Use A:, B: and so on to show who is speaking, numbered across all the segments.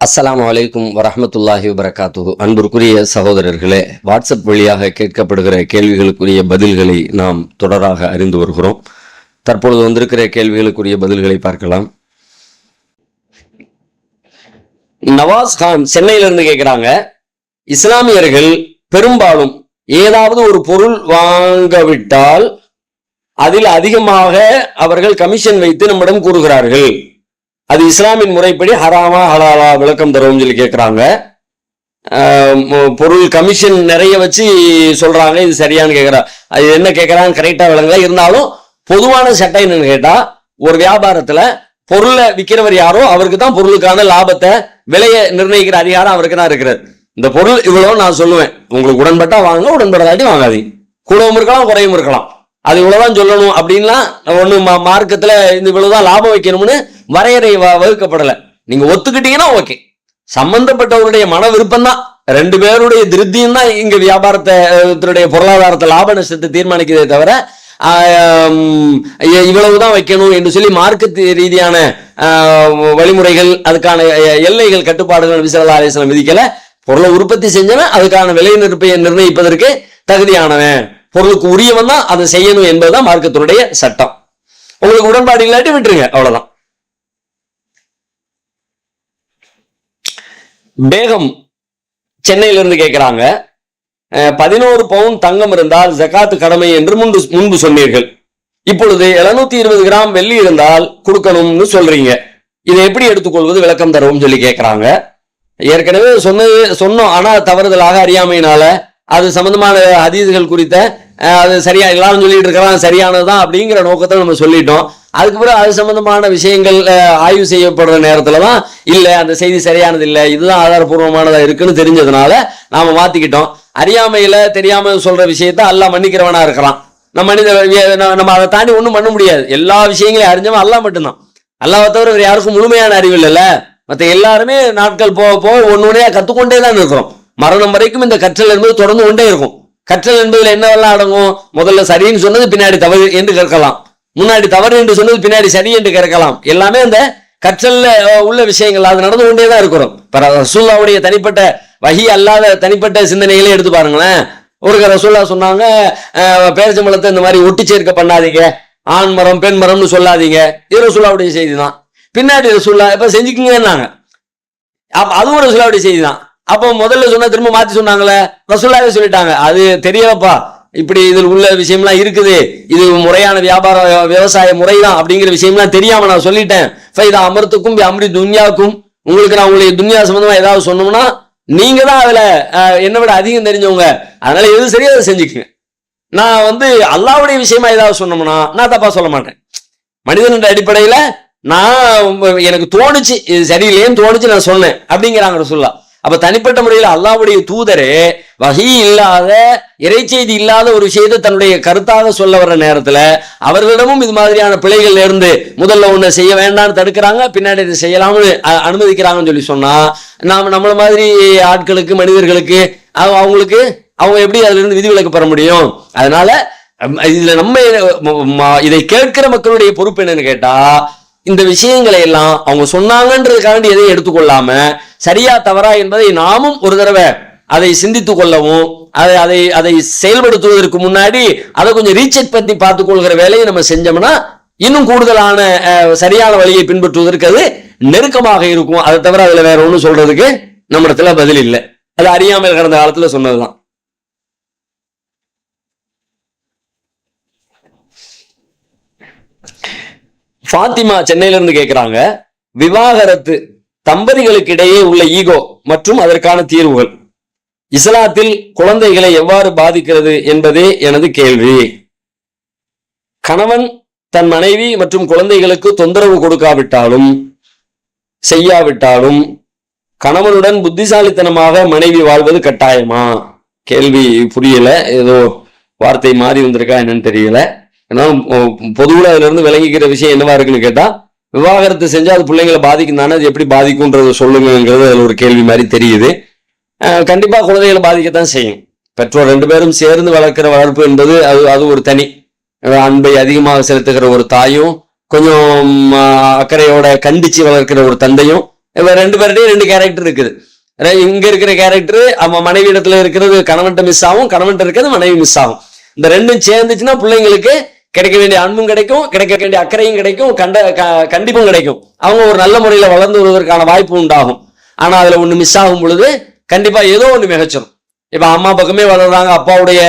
A: அஸ்ஸலாமு அலைக்கும் வரஹ்மத்துல்லாஹி வபரகாத்துஹு. அன்பிற்குரிய சகோதரர்களே, வாட்ஸ்அப் வழியாக கேட்கப்படுகிற கேள்விகளுக்குரிய பதில்களை நாம் தொடராக அறிந்து வருகிறோம். தற்பொழுது வந்திருக்கிற கேள்விகளுக்குரிய பதில்களை பார்க்கலாம். நவாஸ் கான் சென்னையிலிருந்து கேட்கிறாங்க, இஸ்லாமியர்கள் பெரும்பாலும் ஏதாவது ஒரு பொருள் வாங்கவிட்டால் அதில் அதிகமாக அவர்கள் கமிஷன் வைத்து நம்மிடம் கூறுகிறார்கள். அது இஸ்லாமின் முறைப்படி ஹராமா ஹலாலா விளக்கம் தருவோம் சொல்லி கேட்கிறாங்க. பொருள் கமிஷன் நிறைய வச்சு சொல்றாங்க, இது சரியானு கேட்கிறா. அது என்ன கேட்கறாங்க கரெக்டா விளங்கல. இருந்தாலும் பொதுவான சட்டம் என்னன்னு கேட்டா, ஒரு வியாபாரத்துல பொருளை விற்கிறவர் யாரோ அவருக்கு தான் பொருளுக்கான லாபத்தை விலையை நிர்ணயிக்கிற அதிகாரம் அவருக்கு தான் இருக்கிறது. இந்த பொருள் இவ்வளவு நான் சொல்லுவேன், உங்களுக்கு உடன்பட்டா வாங்க, உடன்படாட்டி வாங்காதீங்க. கூடவும் இருக்கலாம் குறையும் இருக்கலாம், அது இவ்வளவுதான் சொல்லணும் அப்படின்லாம் ஒண்ணு மார்க்கத்துல இந்த இவ்வளவுதான் லாபம் வைக்கணும்னு வரையறை வகுக்கப்படல. நீங்க ஒத்துக்கிட்டீங்கன்னா ஓகே. சம்பந்தப்பட்டவருடைய மன விருப்பம் தான், ரெண்டு பேருடைய திருப்தியும் தான் இங்க வியாபாரத்தை பொருளாதாரத்தை லாப நஷ்டத்தை தீர்மானிக்கிறதே தவிர இவ்வளவுதான் வைக்கணும் என்று சொல்லி மார்க்க ரீதியான வழிமுறைகள், அதுக்கான எல்லைகள், கட்டுப்பாடுகள் நபி ஸல்லல்லாஹு அலைஹி வஸல்லம் விதிக்கல. பொருளை உற்பத்தி செஞ்சவன் அதுக்கான விலை நிர்ணயிப்பதற்கு தகுதியானவன், பொருளுக்கு உரியவன் தான் அதை செய்யணும் என்பதுதான் மார்க்கத்தினுடைய சட்டம். உங்களுக்கு உடன்பாடு இல்லாட்டி விட்டுருங்க, அவ்வளவுதான். பேகம் சென்னையிலிருந்து கேட்கிறாங்க, 11 பவுன் தங்கம் இருந்தால் ஜகாத்து கடமை என்று முன்பு சொன்னீர்கள். இப்பொழுது 720 கிராம் வெள்ளி இருந்தால் கொடுக்கணும்னு சொல்றீங்க. இதை எப்படி எடுத்துக்கொள்வது, விளக்கம் தரவும் சொல்லி கேட்கிறாங்க. ஏற்கனவே சொன்னோம், ஆனா தவறுதலாக அறியாமையினால அது சம்பந்தமான ஹதீஸ்கள் குறித்த அது சரியா எல்லாரும் சொல்லிட்டு இருக்கிறான் சரியானதுதான் அப்படிங்கிற நோக்கத்தை நம்ம சொல்லிட்டோம். அதுக்கு பிறகு அது சம்பந்தமான விஷயங்கள் ஆய்வு செய்யப்படுற நேரத்துலதான் இல்ல அந்த செய்தி சரியானது இல்லை, இதுதான் ஆதாரபூர்வமானதா இருக்குன்னு தெரிஞ்சதுனால நாம மாத்திக்கிட்டோம். அறியாமையில தெரியாம சொல்ற விஷயத்த அல்லாஹ் மன்னிக்கிறவனா இருக்கிறான். நம்ம அதை தாண்டி ஒண்ணும் பண்ண முடியாது. எல்லா விஷயங்களையும் அறிஞ்சவன் அல்லாஹ் மட்டும்தான். அல்லாஹ்வை தவிர வேற யாருக்கும் முழுமையான அறிவு இல்லைல்ல. மற்ற எல்லாருமே நாட்கள் போக ஒன்னொன்னையா கத்துக்கொண்டே தான் இருக்கிறோம். மரணம் வரைக்கும் இந்த கற்றல் என்பது தொடர்ந்து கொண்டே இருக்கும். கற்றல் என்பதுல என்னவெல்லாம் அடங்கும், முதல்ல சரின்னு சொன்னது பின்னாடி தவறு என்று கேட்கலாம், முன்னாடி தவறு என்று சொன்னது பின்னாடி சரி என்று கேட்கலாம். எல்லாமே அந்த கற்றல்ல உள்ள விஷயங்கள், அது நடந்து கொண்டேதான் இருக்கிறோம். ரசூலுல்லாஹ்வுடைய தனிப்பட்ட வஹி அல்லாத தனிப்பட்ட சிந்தனைகளே எடுத்து பாருங்களேன். ஒரு ரசூலுல்லாஹ் சொன்னாங்க, பேரிச்சம்பழத்தை இந்த மாதிரி ஒட்டி சேர்க்க பண்ணாதீங்க, ஆண் மரம் பெண் மரம்னு சொல்லாதீங்க. இது ரசூலுல்லாஹ்வுடைய செய்தி தான். பின்னாடி ரசூலுல்லாஹ் இப்ப செஞ்சுக்கிங்கன்னாங்க, அதுவும் ரசூலுல்லாஹ்வுடைய செய்தி தான். அப்போ முதல்ல சொன்ன திரும்ப மாத்தி சொன்னாங்களே, ரசூலுல்லாஹ் சொல்லிட்டாங்க, அது தெரியலப்பா, இப்படி இதில் உள்ள விஷயம்லாம் இருக்குது, இது முறையான விவசாய முறைதான் அப்படிங்கிற விஷயம்லாம் தெரியாம நான் சொல்லிட்டேன். ஃபைதா அமர்த்துக்கும் அம்ரி துன்யாக்கும், உங்களுக்கு நான் உங்களுடைய துன்யா சம்பந்தமா ஏதாவது சொன்னோம்னா நீங்க தான் அதுல என்னை விட அதிகம் தெரிஞ்சவங்க, அதனால எது சரியா அதை செஞ்சுக்குங்க. நான் அல்லாஹ்வுடைய விஷயமா ஏதாவது சொன்னோம்னா நான் தப்பா சொல்ல மாட்டேன். மனிதன் அடிப்படையில நான் எனக்கு தோணுச்சு, இது சரியில்லையேன்னு தோணுச்சு, நான் சொன்னேன் அப்படிங்கிறாங்க ரசூலுல்லாஹ். அப்ப தனிப்பட்ட முறையில் அல்லாஹ்வுடைய தூதரே வஹி இல்லாத இறைச்செய்தி இல்லாத ஒரு விஷயத்தை தன்னுடைய கருத்தாக சொல்ல வர்ற நேரத்துல அவர்களிடமும் இது மாதிரியான பிழைகள் இருந்து முதல்ல ஒண்ணு செய்ய வேண்டாம்னு தடுக்கிறாங்க, பின்னாடி இதை செய்யலாம்னு அனுமதிக்கிறாங்கன்னு சொல்லி சொன்னா நம்மள மாதிரி ஆட்களுக்கு, மனிதர்களுக்கு, அவங்களுக்கு அவங்க எப்படி அதுல இருந்து விதிவிலக்கு பெற முடியும்? அதனால இதுல நம்ம இதை கேட்கிற மக்களுடைய பொறுப்பு என்னன்னு கேட்டா, இந்த விஷயங்களை எல்லாம் அவங்க சொன்னாங்கன்றதுக்காண்டி எதையும் எடுத்துக்கொள்ளாம சரியா தவறா என்பதை நாமும் ஒரு தடவை அதை சிந்தித்துக் கொள்ளவும், அதை செயல்படுத்துவதற்கு முன்னாடி அதை கொஞ்சம் ரீசெக் பண்ணி பார்த்துக் கொள்கிற வேலையை நம்ம செஞ்சோம்னா இன்னும் கூடுதலான சரியான வழியை பின்பற்றுவதற்கு அது நெருக்கமாக இருக்கும். அதை தவிர அதுல வேற ஒண்ணும் சொல்றதுக்கு நம்ம இடத்துல பதில் இல்லை. அது அறியாமல் கடந்த காலத்துல சொன்னதுதான். ஃபாத்திமா சென்னையிலிருந்து கேட்கிறாங்க, விவாகரத்து தம்பதிகளுக்கு இடையே உள்ள ஈகோ மற்றும் அதற்கான தீர்வுகள் இஸ்லாத்தில் குழந்தைகளை எவ்வாறு பாதிக்கிறது என்பதே எனது கேள்வி. கணவன் தன் மனைவி மற்றும் குழந்தைகளுக்கு தொந்தரவு கொடுக்காவிட்டாலும் செய்யாவிட்டாலும் கணவனுடன் புத்திசாலித்தனமாக மனைவி வாழ்வது கட்டாயமா? கேள்வி புரியல, ஏதோ வார்த்தை மாறி வந்திருக்கா என்னன்னு தெரியல. பொதுவுல அதுல இருந்து விளங்கிக்கிற விஷயம் என்னவா இருக்குன்னு கேட்டா, விவாகரத்து செஞ்சா அது பிள்ளைங்களை பாதிக்கும் தானே, அது எப்படி பாதிக்கும்ன்றத சொல்லுங்கிறது அதுல ஒரு கேள்வி மாதிரி தெரியுது. கண்டிப்பா குழந்தைகளை பாதிக்கத்தான் செய்யும். பெற்றோர் ரெண்டு பேரும் சேர்ந்து வளர்க்கிற வளர்ப்பு என்பது அது ஒரு தனி அன்பை அதிகமாக செலுத்துகிற ஒரு தாயும், கொஞ்சம் அக்கறையோட கண்டிச்சு வளர்க்கிற ஒரு தந்தையும் இப்ப 2 பேர்கிட்டயும் 2 கேரக்டர் இருக்குது. இங்க இருக்கிற கேரக்டர் மனைவி இடத்துல இருக்கிறது கணவன்கிட்ட மிஸ் ஆகும், கணவன்கிட்ட இருக்கிறது மனைவி மிஸ் ஆகும். இந்த ரெண்டும் சேர்ந்துச்சுன்னா பிள்ளைங்களுக்கு கிடைக்க வேண்டிய அன்பும் கிடைக்கும், கிடைக்க வேண்டிய அக்கறையும் கிடைக்கும், கண்டிப்பும் கிடைக்கும். அவங்க ஒரு நல்ல முறையில வளர்ந்து வருவதற்கான வாய்ப்பு உண்டாகும். ஆனா அதுல ஒண்ணு மிஸ் ஆகும் பொழுது கண்டிப்பா ஏதோ ஒண்ணு மிகச்சிடும். இப்ப அம்மா பக்கமே வளர்றாங்க, அப்பாவுடைய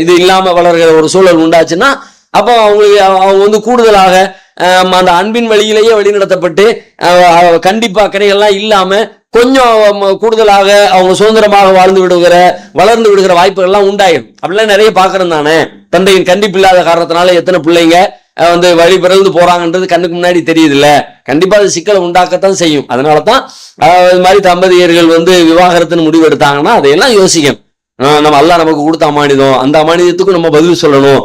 A: இது இல்லாம வளர்கிற ஒரு சூழல் உண்டாச்சுன்னா அப்போ அவங்க கூடுதலாக அந்த அன்பின் வழியிலேயே வழிநடத்தப்பட்டு கண்டிப்பா அக்கறைகள்லாம் இல்லாம கொஞ்சம் கூடுதலாக அவங்க சுதந்திரமாக வளர்ந்து விடுகிற வாய்ப்புகள்லாம் உண்டாயிடும். அப்படிலாம் நிறைய பாக்குறோம் தானே. தந்தையின் கண்டிப்பு இல்லாத காரணத்தினால எத்தனை பிள்ளைங்க வழி பிறந்து போறாங்கன்றது கண்ணுக்கு முன்னாடி தெரியுது இல்ல. கண்டிப்பா அது சிக்கலை உண்டாக்கத்தான் செய்யும். அதனாலதான் இது மாதிரி தம்பதியர்கள் விவாகரத்துன்னு முடிவு எடுத்தாங்கன்னா அதையெல்லாம் யோசிக்கணும். நம்ம எல்லாம் நமக்கு கொடுத்த அமானிதம், அந்த அமானிதத்துக்கும் நம்ம பதில் சொல்லணும்.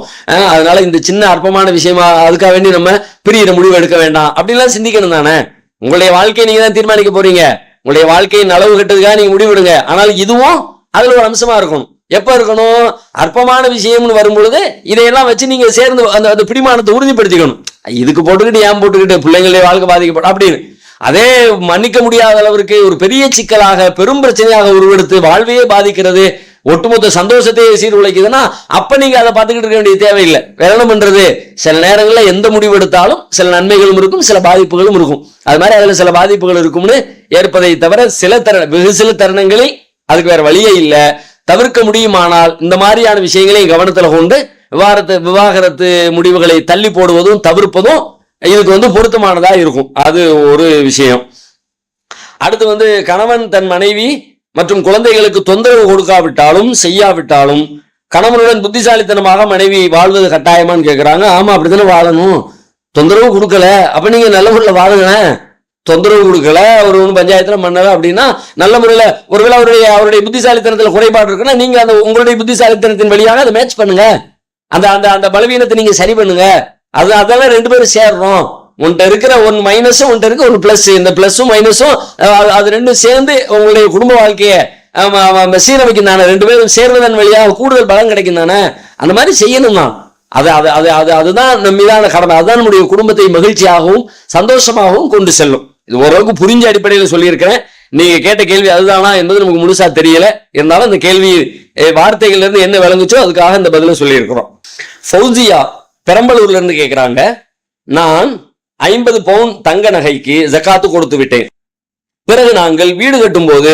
A: அதனால இந்த சின்ன அற்பமான விஷயமா அதுக்காக வேண்டி நம்ம பிரியிற முடிவு எடுக்க வேண்டாம் அப்படின்லாம் சிந்திக்கணும் தானே. உங்களுடைய வாழ்க்கையை நீங்க தான் தீர்மானிக்க போறீங்க. உங்களுடைய வாழ்க்கையின் அளவு கட்டுறதுக்காக நீங்க முடிவெடுங்க. ஆனால் இதுவும் அதுல ஒரு அம்சமா இருக்கணும். எப்ப இருக்கணும்? அற்பமான விஷயம்னு வரும் பொழுது இதையெல்லாம் வச்சு நீங்க சேர்ந்து அந்த பிடிமானத்தை உறுதிப்படுத்திக்கணும். இதுக்கு போட்டுக்கிட்டு ஏன் போட்டுக்கிட்டு பிள்ளைங்களுடைய வாழ்க்கை பாதிக்கப்படும் அப்படின்னு அதே மன்னிக்க முடியாத அளவிற்கு ஒரு பெரிய சிக்கலாக பெரும் பிரச்சனையாக உருவெடுத்து வாழ்வையே பாதிக்கிறது, ஒட்டுமொத்த சந்தோஷத்தையே சீர்குலைக்குதுன்னா அப்ப நீங்க அதை பார்த்துக்கிட்டு இருக்க வேண்டிய தேவையில்லை. வேற என்ன பண்றது? சில நேரங்களில் எந்த முடிவு எடுத்தாலும் சில நன்மைகளும் இருக்கும், சில பாதிப்புகளும் இருக்கும். அது மாதிரி அதுல சில பாதிப்புகள் இருக்கும்னு ஏற்பதை தவிர வெகு சில தருணங்களில் அதுக்கு வேற வழியே இல்லை. தவிர்க்க முடியுமானால் இந்த மாதிரியான விஷயங்களையும் கவனத்துல கொண்டு விவாகரத்து முடிவுகளை தள்ளி போடுவதும் தவிர்ப்பதும் இதுக்கு பொருத்தமானதா இருக்கும். அது ஒரு விஷயம். அடுத்து கணவன் தன் மனைவி மற்றும் குழந்தைகளுக்கு தொந்தரவு கொடுக்காவிட்டாலும் செய்யாவிட்டாலும் கணவனுடன் புத்திசாலித்தனமாக மனைவி வாழ்வது கட்டாயமான்னு கேட்கிறாங்க. ஆமா, அப்படித்தானே வாழணும். தொந்தரவு கொடுக்கல அப்ப நீங்க நல்ல முறையில் வாழுங்க. தொந்தரவு கொடுக்கல, ஒரு பஞ்சாயத்துல பண்ணல அப்படின்னா நல்ல முறையில ஒருவேளை அவருடைய புத்திசாலித்தனத்துல குறைபாடு இருக்குன்னா நீங்க அந்த உங்களுடைய புத்திசாலித்தனத்தின் வழியாக அதை மேட்ச் பண்ணுங்க. அந்த அந்த அந்த பலவீனத்தை நீங்க சரி பண்ணுங்க. அதெல்லாம் 2 பேரும் சேர்றோம். உன்கிட்ட இருக்கிற ஒன் மைனஸும் உன்கிட்ட இருக்க ஒரு பிளஸ், இந்த பிளஸும் மைனஸும் அது ரெண்டும் சேர்ந்து உங்களுடைய குடும்ப வாழ்க்கையை சீரமைக்கும் தானே. 2 பேரும் சேர்வதன் வழியாக கூடுதல் பலம் கிடைக்கும் தானே. அந்த மாதிரி செய்யணும் தான். அதுதான் நம்ம மீதான கடமை. அதுதான் நம்முடைய குடும்பத்தை மகிழ்ச்சியாகவும் சந்தோஷமாகவும் கொண்டு செல்லும். இது ஓரளவுக்கு புரிஞ்ச அடிப்படையில் சொல்லியிருக்கிறேன். நீங்க கேட்ட கேள்வி அதுதானா என்பது நமக்கு முழுசா தெரியல. இருந்தாலும் அந்த கேள்வி வார்த்தைகள்ல இருந்து என்ன விளங்குச்சோ அதுக்காக இந்த பதில சொல்லியிருக்கிறோம். ஃபௌசியா பெரம்பலூர்ல இருந்து கேட்கிறாங்க, நான் 50 பவுன் தங்க நகைக்கு ஜகாத்து கொடுத்து விட்டேன். பிறகு நாங்கள் வீடு கட்டும் போது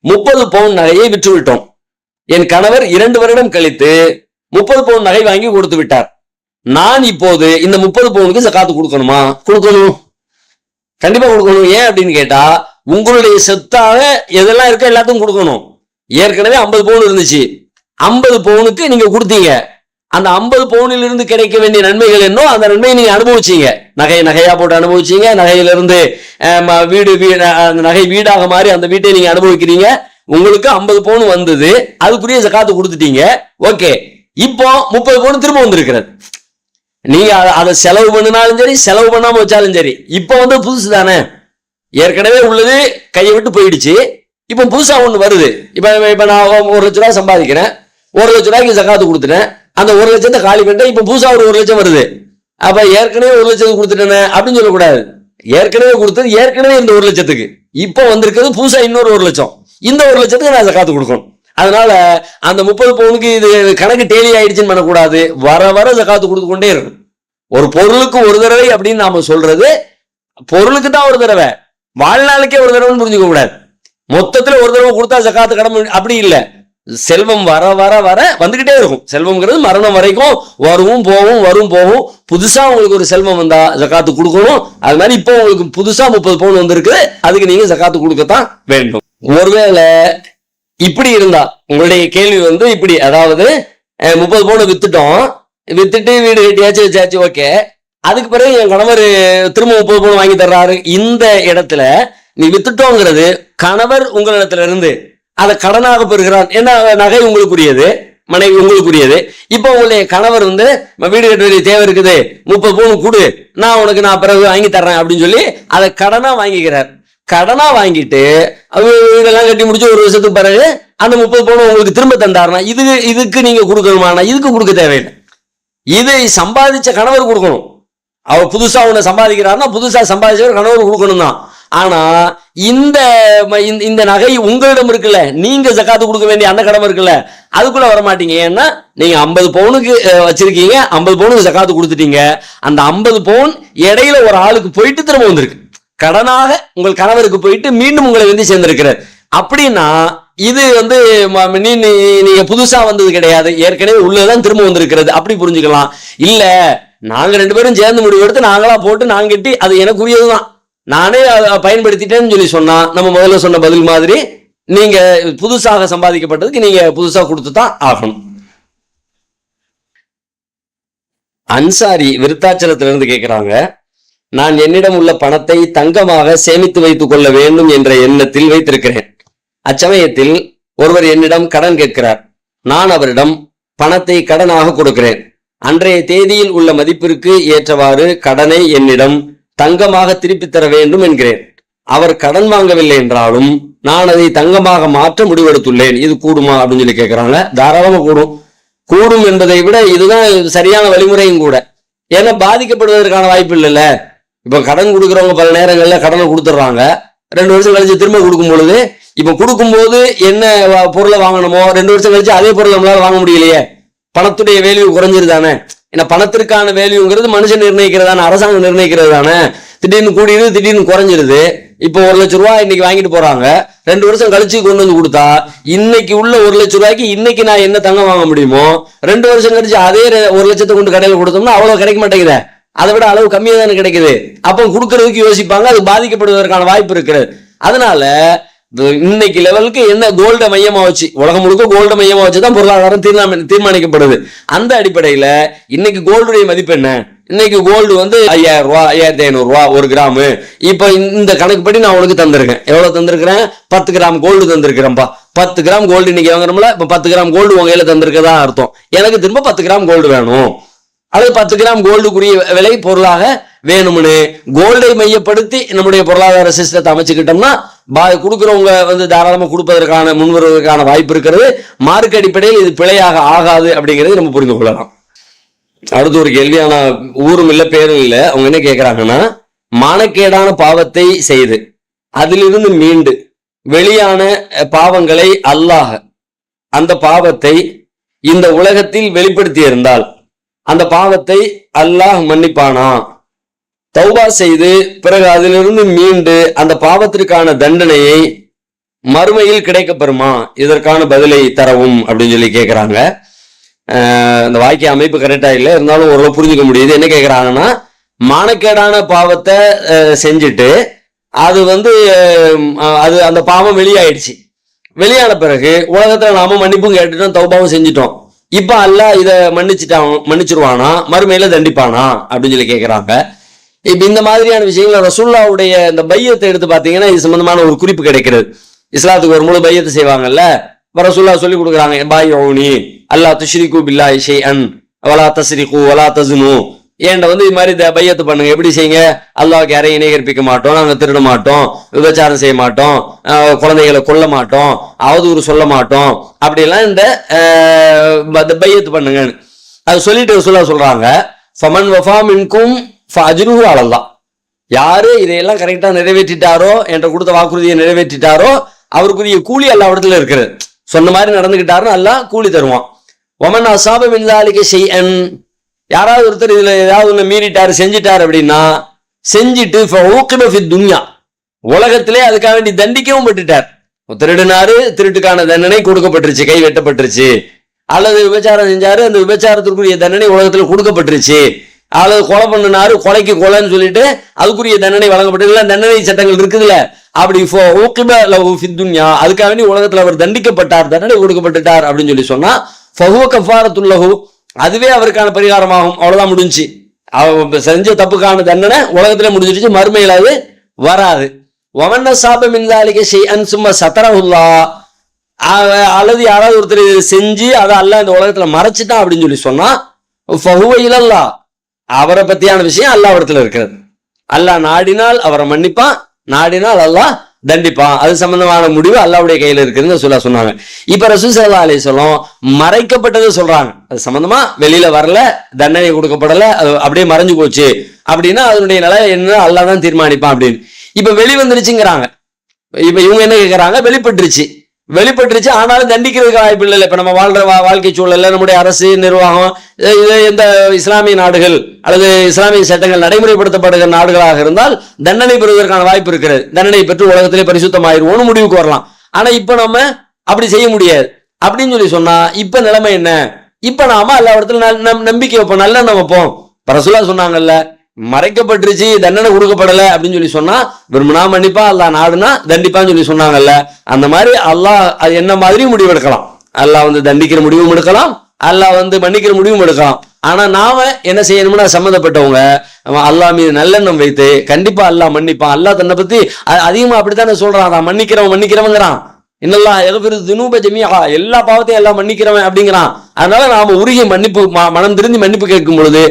A: 30 பவுன் நகையை விற்றுவிட்டோம். என் கணவர் 2 வருடம் கழித்து 30 பவுன் நகை வாங்கி கொடுத்து விட்டார். நான் இப்போது இந்த 30 பவுனுக்கு ஜகாத்து கொடுக்கணுமா? கொடுக்கணும், கண்டிப்பா கொடுக்கணும். ஏன் அப்படின்னு கேட்டா, உங்களுடைய சொத்தாக எதெல்லாம் இருக்கோ எல்லாத்தையும் கொடுக்கணும். ஏற்கனவே 50 பவுன் இருந்துச்சு, 50 பவுனுக்கு நீங்க கொடுத்தீங்க. அந்த 50 பவுனில் இருந்து கிடைக்க வேண்டிய நன்மைகள் என்னோ அந்த நன்மையை நீங்க அனுபவிச்சீங்க. நகையா போட்டு அனுபவிச்சீங்க. நகையிலிருந்து அந்த நகை வீடாக மாறி அந்த வீட்டை நீங்க அனுபவிக்கிறீங்க. உங்களுக்கு 50 பவுன் வந்தது, அதுக்குரிய ஜகாத்து கொடுத்துட்டீங்க. ஓகே, இப்போ 30 பவுன் திரும்ப வந்திருக்கிறது. நீங்க அதை செலவு பண்ணினாலும் சரி, செலவு பண்ணாம வச்சாலும் சரி, இப்ப புதுசு தானே. ஏற்கனவே உள்ளது கையை விட்டு போயிடுச்சு, இப்ப புதுசா ஒண்ணு வருது. இப்ப நான் 1 லட்ச ரூபாய் சம்பாதிக்கிறேன், 1 லட்ச ரூபாய்க்கு ஜகாத்து கொடுத்துட்டேன், அந்த 1 லட்சத்தை காலி பண்ணிட்டேன், இப்ப புதுசா ஒரு 1 லட்சம் வருது. அப்ப ஏற்கனவே 1 லட்சத்துக்கு கொடுத்துட்டேன்னு அப்படின்னு சொல்லக்கூடாது. ஏற்கனவே கொடுத்தது ஏற்கனவே இந்த 1 லட்சத்துக்கு, இப்ப வந்திருக்கிறது புதுசா இன்னொரு 1 லட்சம். இந்த 1 லட்சத்துக்கு நான் ஜகாத்து கொடுக்கணும். அதனால அந்த 30 பவுனுக்கு இது கணக்கு டேலி ஆயிடுச்சுன்னு பண்ணக்கூடாது. வர ஜகாத்து கொடுத்து கொண்டே இருக்கும். ஒரு பொருளுக்கு ஒரு தடவை அப்படின்னு நாம சொல்றது, பொருளுக்கு தான் ஒரு தடவை, வாழ்நாளுக்கே ஒரு தடவைன்னு புரிஞ்சுக்க கூடாது. மொத்தத்துல ஒரு தடவை கொடுத்தா ஜகாத்து கடமை அப்படி இல்லை. செல்வம் வர வர வர வந்துகிட்டே இருக்கும். செல்வம்ங்கிறது மரணம் வரைக்கும் வரும் போகும். புதுசா உங்களுக்கு ஒரு செல்வம் வந்தா ஜகாத்து கொடுக்கணும். அது மாதிரி இப்போ உங்களுக்கு புதுசா 30 பவுன் வந்திருக்கு, அதுக்கு நீங்க ஜகாத்து கொடுக்கத்தான் வேண்டும். ஒருவேளை இப்படி இருந்தா உங்களுடைய கேள்வி இப்படி, அதாவது 30 பவுனை வித்துட்டு வீடு கட்டியாச்சு வச்சாச்சு, ஓகே, அதுக்கு பிறகு என் கணவர் திரும்ப 30 பவுன் வாங்கி தர்றாரு. இந்த இடத்துல நீ வித்துட்டோங்கிறது கணவர் உங்களிடத்துல இருந்து அதை கடனாக பெறுகிறார். என்ன, நகை உங்களுக்குரியது, மனைவி உங்களுக்குரியது. இப்போ உங்களுடைய கணவர் வீடு கட்ட வேண்டிய தேவை இருக்குது, 30 பவுன் கொடு, நான் பிறகு வாங்கி தர்றேன் அப்படின்னு சொல்லி அதை கடனா வாங்கிக்கிறார். கடனா வாங்கிட்டு வீடெல்லாம் கட்டி முடிச்சு 1 வருஷத்துக்கு பிறகு அந்த 30 பவுன் உங்களுக்கு திரும்ப தந்தாருன்னா இதுக்கு நீங்க கொடுக்கணுமானா இதுக்கு கொடுக்க தேவையில்லை. இதை சம்பாதிச்ச கணவர் கொடுக்கணும். அவர் புதுசா ஒண்ணு சம்பாதிக்கிறாருன்னா புதுசா சம்பாதிச்சவர் கணவர் கொடுக்கணும் தான். ஆனா இந்த இந்த நகை உங்களிடம் இருக்குல்ல, நீங்க ஜகாத்து கொடுக்க வேண்டிய அந்த கடமை இருக்குல்ல, அதுக்குள்ள வர மாட்டீங்க. ஏன்னா நீங்க 50 பவுனுக்கு வச்சிருக்கீங்க, 50 பவுனுக்கு ஜகாத்து கொடுத்துட்டீங்க. அந்த 50 பவுன் இடையில ஒரு ஆளுக்கு போயிட்டு திரும்ப வந்திருக்கு, கடனாக உங்கள் கணவருக்கு போயிட்டு மீண்டும் உங்களை வந்து சேர்ந்திருக்கிறார். அப்படின்னா இது வந்து நீங்க புதுசா வந்தது கிடையாது, ஏற்கனவே உள்ளதான் திரும்ப வந்திருக்கிறது, அப்படி புரிஞ்சுக்கலாம். இல்ல நாங்க 2 பேரும் சேர்ந்து முடிவு எடுத்து நாங்களா போட்டு நான் கட்டி அது எனக்குரியதுதான், நானே பயன்படுத்திட்டேன்னு சொல்லி சொன்னா நம்ம முதல்ல சொன்ன பதில் மாதிரி நீங்க புதுசாக சம்பாதிக்கப்பட்டதுக்கு நீங்க புதுசா கொடுத்துதான் ஆகணும். அன்சாரி விருத்தாச்சலத்திலிருந்து கேட்கிறாங்க, நான் என்னிடம் உள்ள பணத்தை தங்கமாக சேமித்து வைத்துக் கொள்ள வேண்டும் என்ற எண்ணத்தில் வைத்திருக்கிறேன். அச்சமயத்தில் ஒருவர் என்னிடம் கடன் கேட்கிறார். நான் அவரிடம் பணத்தை கடனாக கொடுக்கிறேன். அன்றைய தேதியில் உள்ள மதிப்பிற்கு ஏற்றவாறு கடனை என்னிடம் தங்கமாக திருப்பி தர வேண்டும் என்கிறேன். அவர் கடன் வாங்கவில்லை என்றாலும் நான் அதை தங்கமாக மாற்ற முடிவெடுத்துள்ளேன். இது கூடுமா அப்படின்னு சொல்லி கேட்கிறாங்க. தாராளமா கூடும். கூடும் என்பதை விட இதுதான் சரியான வழிமுறையும் கூட. ஏன்னா பாதிக்கப்படுவதற்கான வாய்ப்பு இல்லைல்ல. இப்ப கடன் கொடுக்குறவங்க பல நேரங்கள்ல கடனை கொடுத்துட்றாங்க, 2 வருஷம் கழிச்சு திரும்ப கொடுக்கும் பொழுது, இப்ப கொடுக்கும்போது என்ன பொருளை வாங்கணுமோ 2 வருஷம் கழிச்சு அதே பொருள் நம்மளால வாங்க முடியலையே, பணத்துடைய வேல்யூ குறைஞ்சிருதானே. ஏன்னா பணத்திற்கான வேல்யூங்கிறது மனுஷன் நிர்ணயிக்கிறதானே, அரசாங்கம் நிர்ணயிக்கிறது தானே. திடீர்னு கூடிடுது, திடீர்னு குறைஞ்சிருது. இப்போ 1 லட்சம் ரூபாய் இன்னைக்கு வாங்கிட்டு போறாங்க, 2 வருஷம் கழிச்சு கொண்டு வந்து கொடுத்தா இன்னைக்கு உள்ள 1 லட்சம் ரூபாய்க்கு இன்னைக்கு நான் என்ன தங்கம் வாங்க முடியுமோ, 2 வருஷம் கழிச்சு அதே 1 லட்சத்தை கொண்டு கடையில் கொடுத்தோம்னா அவ்வளவு கிடைக்க மாட்டேங்குது, அதை விட அளவு கம்மியா தானே கிடைக்குது. அப்போ கொடுக்கறதுக்கு யோசிப்பாங்க, அது பாதிக்கப்படுவதற்கான வாய்ப்பு இருக்கிறது. அதனால இன்னைக்கு லெவலுக்கு என்ன கோல்ட மையமா வச்சு, உலகம் முழுக்க கோல்ட மையமா வச்சுதான் பொருளாதாரம் தீர்மானிக்கப்படுது. அந்த அடிப்படையில இன்னைக்கு கோல்டுடைய மதிப்பு என்ன, இன்னைக்கு கோல்டு வந்து 5000 ரூபாய் 5500 ரூபாய் 1 கிராமு. இப்ப இந்த கணக்குப்படி நான் உனக்கு தந்திருக்கேன். எவ்வளவு தந்திருக்கிறேன்? 10 கிராம் கோல்டு தந்திருக்கிறேன்பா. 10 கிராம் கோல்டு இன்னைக்கு வாங்குறோம்ல, இப்ப 10 கிராம் கோல்டு உங்க கையில தந்திருக்கதான் அர்த்தம். எனக்கு திரும்ப 10 கிராம் கோல்டு வேணும், அது 10 கிராம் கோல்டுக்குரிய விலை பொருளாக வேணும்னு கோல்டை மையப்படுத்தி நம்முடைய பொருளாதார சிஸ்டத்தை அமைச்சுக்கிட்டோம்னா கொடுக்கிறவங்க வந்து தாராளமா கொடுப்பதற்கான முன்வருவதற்கான வாய்ப்பு இருக்கிறது. மார்க் அடிப்படையில் இது பிழையாக ஆகாது அப்படிங்கிறது நம்ம புரிந்து கொள்ளலாம். அடுத்து ஒரு கேள்வி, ஆனா ஊரும் இல்ல பேரும் இல்ல. அவங்க என்ன கேட்கிறாங்கன்னா, மானக்கேடான பாவத்தை செய்து அதிலிருந்து மீண்டு வெளியான பாவங்களை அல்லாஹ் அந்த பாவத்தை இந்த உலகத்தில் வெளிப்படுத்தி இருந்தால் அந்த பாவத்தை அல்லாஹ் மன்னிப்பானா? தௌபா செய்து பிறகு அதிலிருந்து மீண்டு அந்த பாவத்திற்கான தண்டனையை மறுமையில் கிடைக்கப்பெறுமா? இதற்கான பதிலை தரவும் அப்படின்னு சொல்லி கேட்கிறாங்க. அந்த வாக்கிய அமைப்பு கரெக்டா இல்லை, இருந்தாலும் ஓரளவு புரிஞ்சுக்க முடியுது. என்ன கேட்கிறாங்கன்னா, மானக்கேடான பாவத்தை செஞ்சுட்டு அது வந்து அது அந்த பாவம் வெளியாயிடுச்சு, வெளியான பிறகு உலகத்துல நாம மன்னிப்பும் கேட்டுட்டோம், தௌபாவும் செஞ்சுட்டோம். இப்ப அல்லாஹ் இதை மன்னிச்சிருவானா, மறுமையில தண்டிப்பானா அப்படின்னு சொல்லி கேட்கிறாங்க. இப்ப இந்த மாதிரியான விஷயங்கள் ரசூலுல்லாஹ்வுடைய இந்த பையத்தை எடுத்து பாத்தீங்கன்னா இது சம்பந்தமான ஒரு குறிப்பு கிடைக்கிறது. இஸ்லாத்துக்கு ஒரு முழு பையத்தை செய்வாங்கல்ல, ரசூலுல்லாஹ் சொல்லி கொடுக்குறாங்க, பாய்யௌனி அல்லா துஷ்ரிகு பில்லாஹி ஷைஅன் வலா தஸ்ரிகு வலா தஸ்னு. ஏன்ட வந்து இது மாதிரி பையத்து பண்ணுங்க. எப்படி செய்யுங்க? அல்லாஹ்வுக்கு யாரையும் இணை கற்பிக்க மாட்டோம், நாங்க திருட மாட்டோம், விபச்சாரம் செய்ய மாட்டோம், குழந்தைகளை கொல்ல மாட்டோம், அவதூறு சொல்ல மாட்டோம், அப்படியெல்லாம் இந்த பையத்து பண்ணுங்க. அது சொல்லிட்டு ரசூலுல்லாஹ் சொல்றாங்க, ஃபமன் வஃபா மின்கும் ஃபஅஜ்ருஹு அலல்லாஹ். யாரு இதையெல்லாம் கரெக்டா நிறைவேற்றிட்டாரோ, என்ற கொடுத்த வாக்குறுதியை நிறைவேற்றிட்டாரோ, அவருக்குரிய கூலி அல்லாஹ்விடத்துல இருக்கிறது. சொன்ன மாதிரி நடந்துகிட்டாருன்னு அல்லாஹ் கூலி தருவான். வமன் அஸாப மின் ஸாலிக ஷைஅன், யாராவது ஒருத்தர் இதுல ஏதாவது ஒண்ணு மீறிட்டாரு செஞ்சிட்டாரு அப்படின்னா, செஞ்சுட்டு ஃபஊகிப ஃபித் துன்யா, உலகத்திலே அதுக்காக வேண்டி தண்டிக்கவும் பட்டுட்டார். திருடினாரு, திருட்டுக்கான தண்டனை கொடுக்கப்பட்டுருச்சு, கை வெட்டப்பட்டுருச்சு. அல்லது விபச்சாரம் செஞ்சாரு, அந்த விபச்சாரத்திற்குரிய தண்டனை உலகத்துல கொடுக்கப்பட்டுருச்சு. அல்லது கொலை பண்ணினாரு, கொலைக்கு கொலைன்னு சொல்லிட்டு அதுக்குரிய தண்டனை வழங்கப்பட்டது. தண்டனை சட்டங்கள் இருக்குதுல்ல, அப்படி அதுக்காக வேண்டி உலகத்துல அவர் தண்டிக்கப்பட்டார், தண்டனை கொடுக்கப்பட்டுட்டார் அப்படின்னு சொல்லி சொன்னா ஃபஹுவ கஃபாரத்துல்லஹு, அதுவே அவருக்கான பரிகாரமாகும். அவ்வளவுதான், முடிஞ்சு. அவ செஞ்ச தப்புக்கான தண்டனை உலகத்துல முடிஞ்சிருச்சு, மறுமையில அது வராது. வமன் அஸாப மின் ஸாலிக ஷைஅன் சும்ம ஸதரஹுல்லாஹ், அல்லது யாராவது ஒருத்தர் செஞ்சு அதை அல்லாஹ் இந்த உலகத்துல மறைச்சிட்டான் அப்படின்னு சொல்லி சொன்னா ஃபஹுவ இலல்லாஹ், அவரை பத்தியான விஷயம் அல்லாஹ்விடத்துல இருக்கிறது. அல்லாஹ் நாடினால் அவரை மன்னிப்பான், நாடினால் அல்லாஹ் தண்டிப்பான். அது சம்பந்தமான முடிவு அல்லாஹ்வுடைய கையில இருக்குன்னு சொன்னாங்க. இப்ப ரசூல் ஸல்லல்லாஹு அலைஹி வஸல்லம் மறைக்கப்பட்டது சொல்றாங்க, அது சம்பந்தமா வெளியில வரல, தண்டனை கொடுக்கப்படல, அது அப்படியே மறைஞ்சு போச்சு அப்படின்னா அதனுடைய நிலை என்ன அல்லாஹ் தான் தீர்மானிப்பான் அப்படின்னு. இப்ப வெளிவந்துருச்சுங்கிறாங்க. இப்ப இவங்க என்ன கேட்கறாங்க, வெளிப்பட்டுருச்சு ஆனாலும் தண்டிக்கிறதுக்கு வாய்ப்பு இல்லை. இப்ப நம்ம வாழ்ற வாழ்க்கை சூழல்ல நம்முடைய அரசு நிர்வாகம் எந்த இஸ்லாமிய நாடுகள் அல்லது இஸ்லாமிய சட்டங்கள் நடைமுறைப்படுத்தப்படுகிற நாடுகளாக இருந்தால் தண்டனை பெறுவதற்கான வாய்ப்பு இருக்கிறது. தண்டனை பெற்று உலகத்திலே பரிசுத்தமாயிருவோம்னு முடிவுக்கு வரலாம். ஆனா இப்ப நம்ம அப்படி செய்ய முடியாது அப்படின்னு சொல்லி சொன்னா இப்ப நிலைமை என்ன? இப்ப நாம எல்லா இடத்துல நம்பிக்கை வைப்போம், நல்லெண்ணம் வைப்போம். ரசூலா சொன்னாங்கல்ல, மறைக்கப்பட்டுருச்சு தண்டனை கொடுக்கப்படல அப்படின்னு சொல்லி சொன்னா விரும்பினா மன்னிப்பா, அல்லாஹ் நாடுனா தண்டிப்பான்னு சொல்லி சொன்னாங்கல்ல. அந்த மாதிரி அல்லாஹ் என்ன மாதிரி முடிவு எடுக்கலாம். அல்லாஹ் தண்டிக்கிற முடிவும் எடுக்கலாம், அல்லாஹ் மன்னிக்கிற முடிவும் எடுக்கலாம். ஆனா நாம என்ன செய்யணும்னா சம்மந்தப்பட்டவங்க அல்லாஹ் மீது நல்லெண்ணம் வைத்து கண்டிப்பா அல்லாஹ் மன்னிப்பான். அல்லாஹ் தன்னை பத்தி அதிகமா அப்படித்தானே சொல்றான், அதான் மன்னிக்கிறவங்கிறான். இன்னெல்லாம் எகபிரு துனூப ஜமீஆ, எல்லா பாவத்தையும் எல்லாம் மன்னிக்கிறவன் அப்படிங்கிறான். அதனால நாம உருகிய மன்னிப்பு மனம் திருந்தி மன்னிப்பு கேட்கும் பொழுது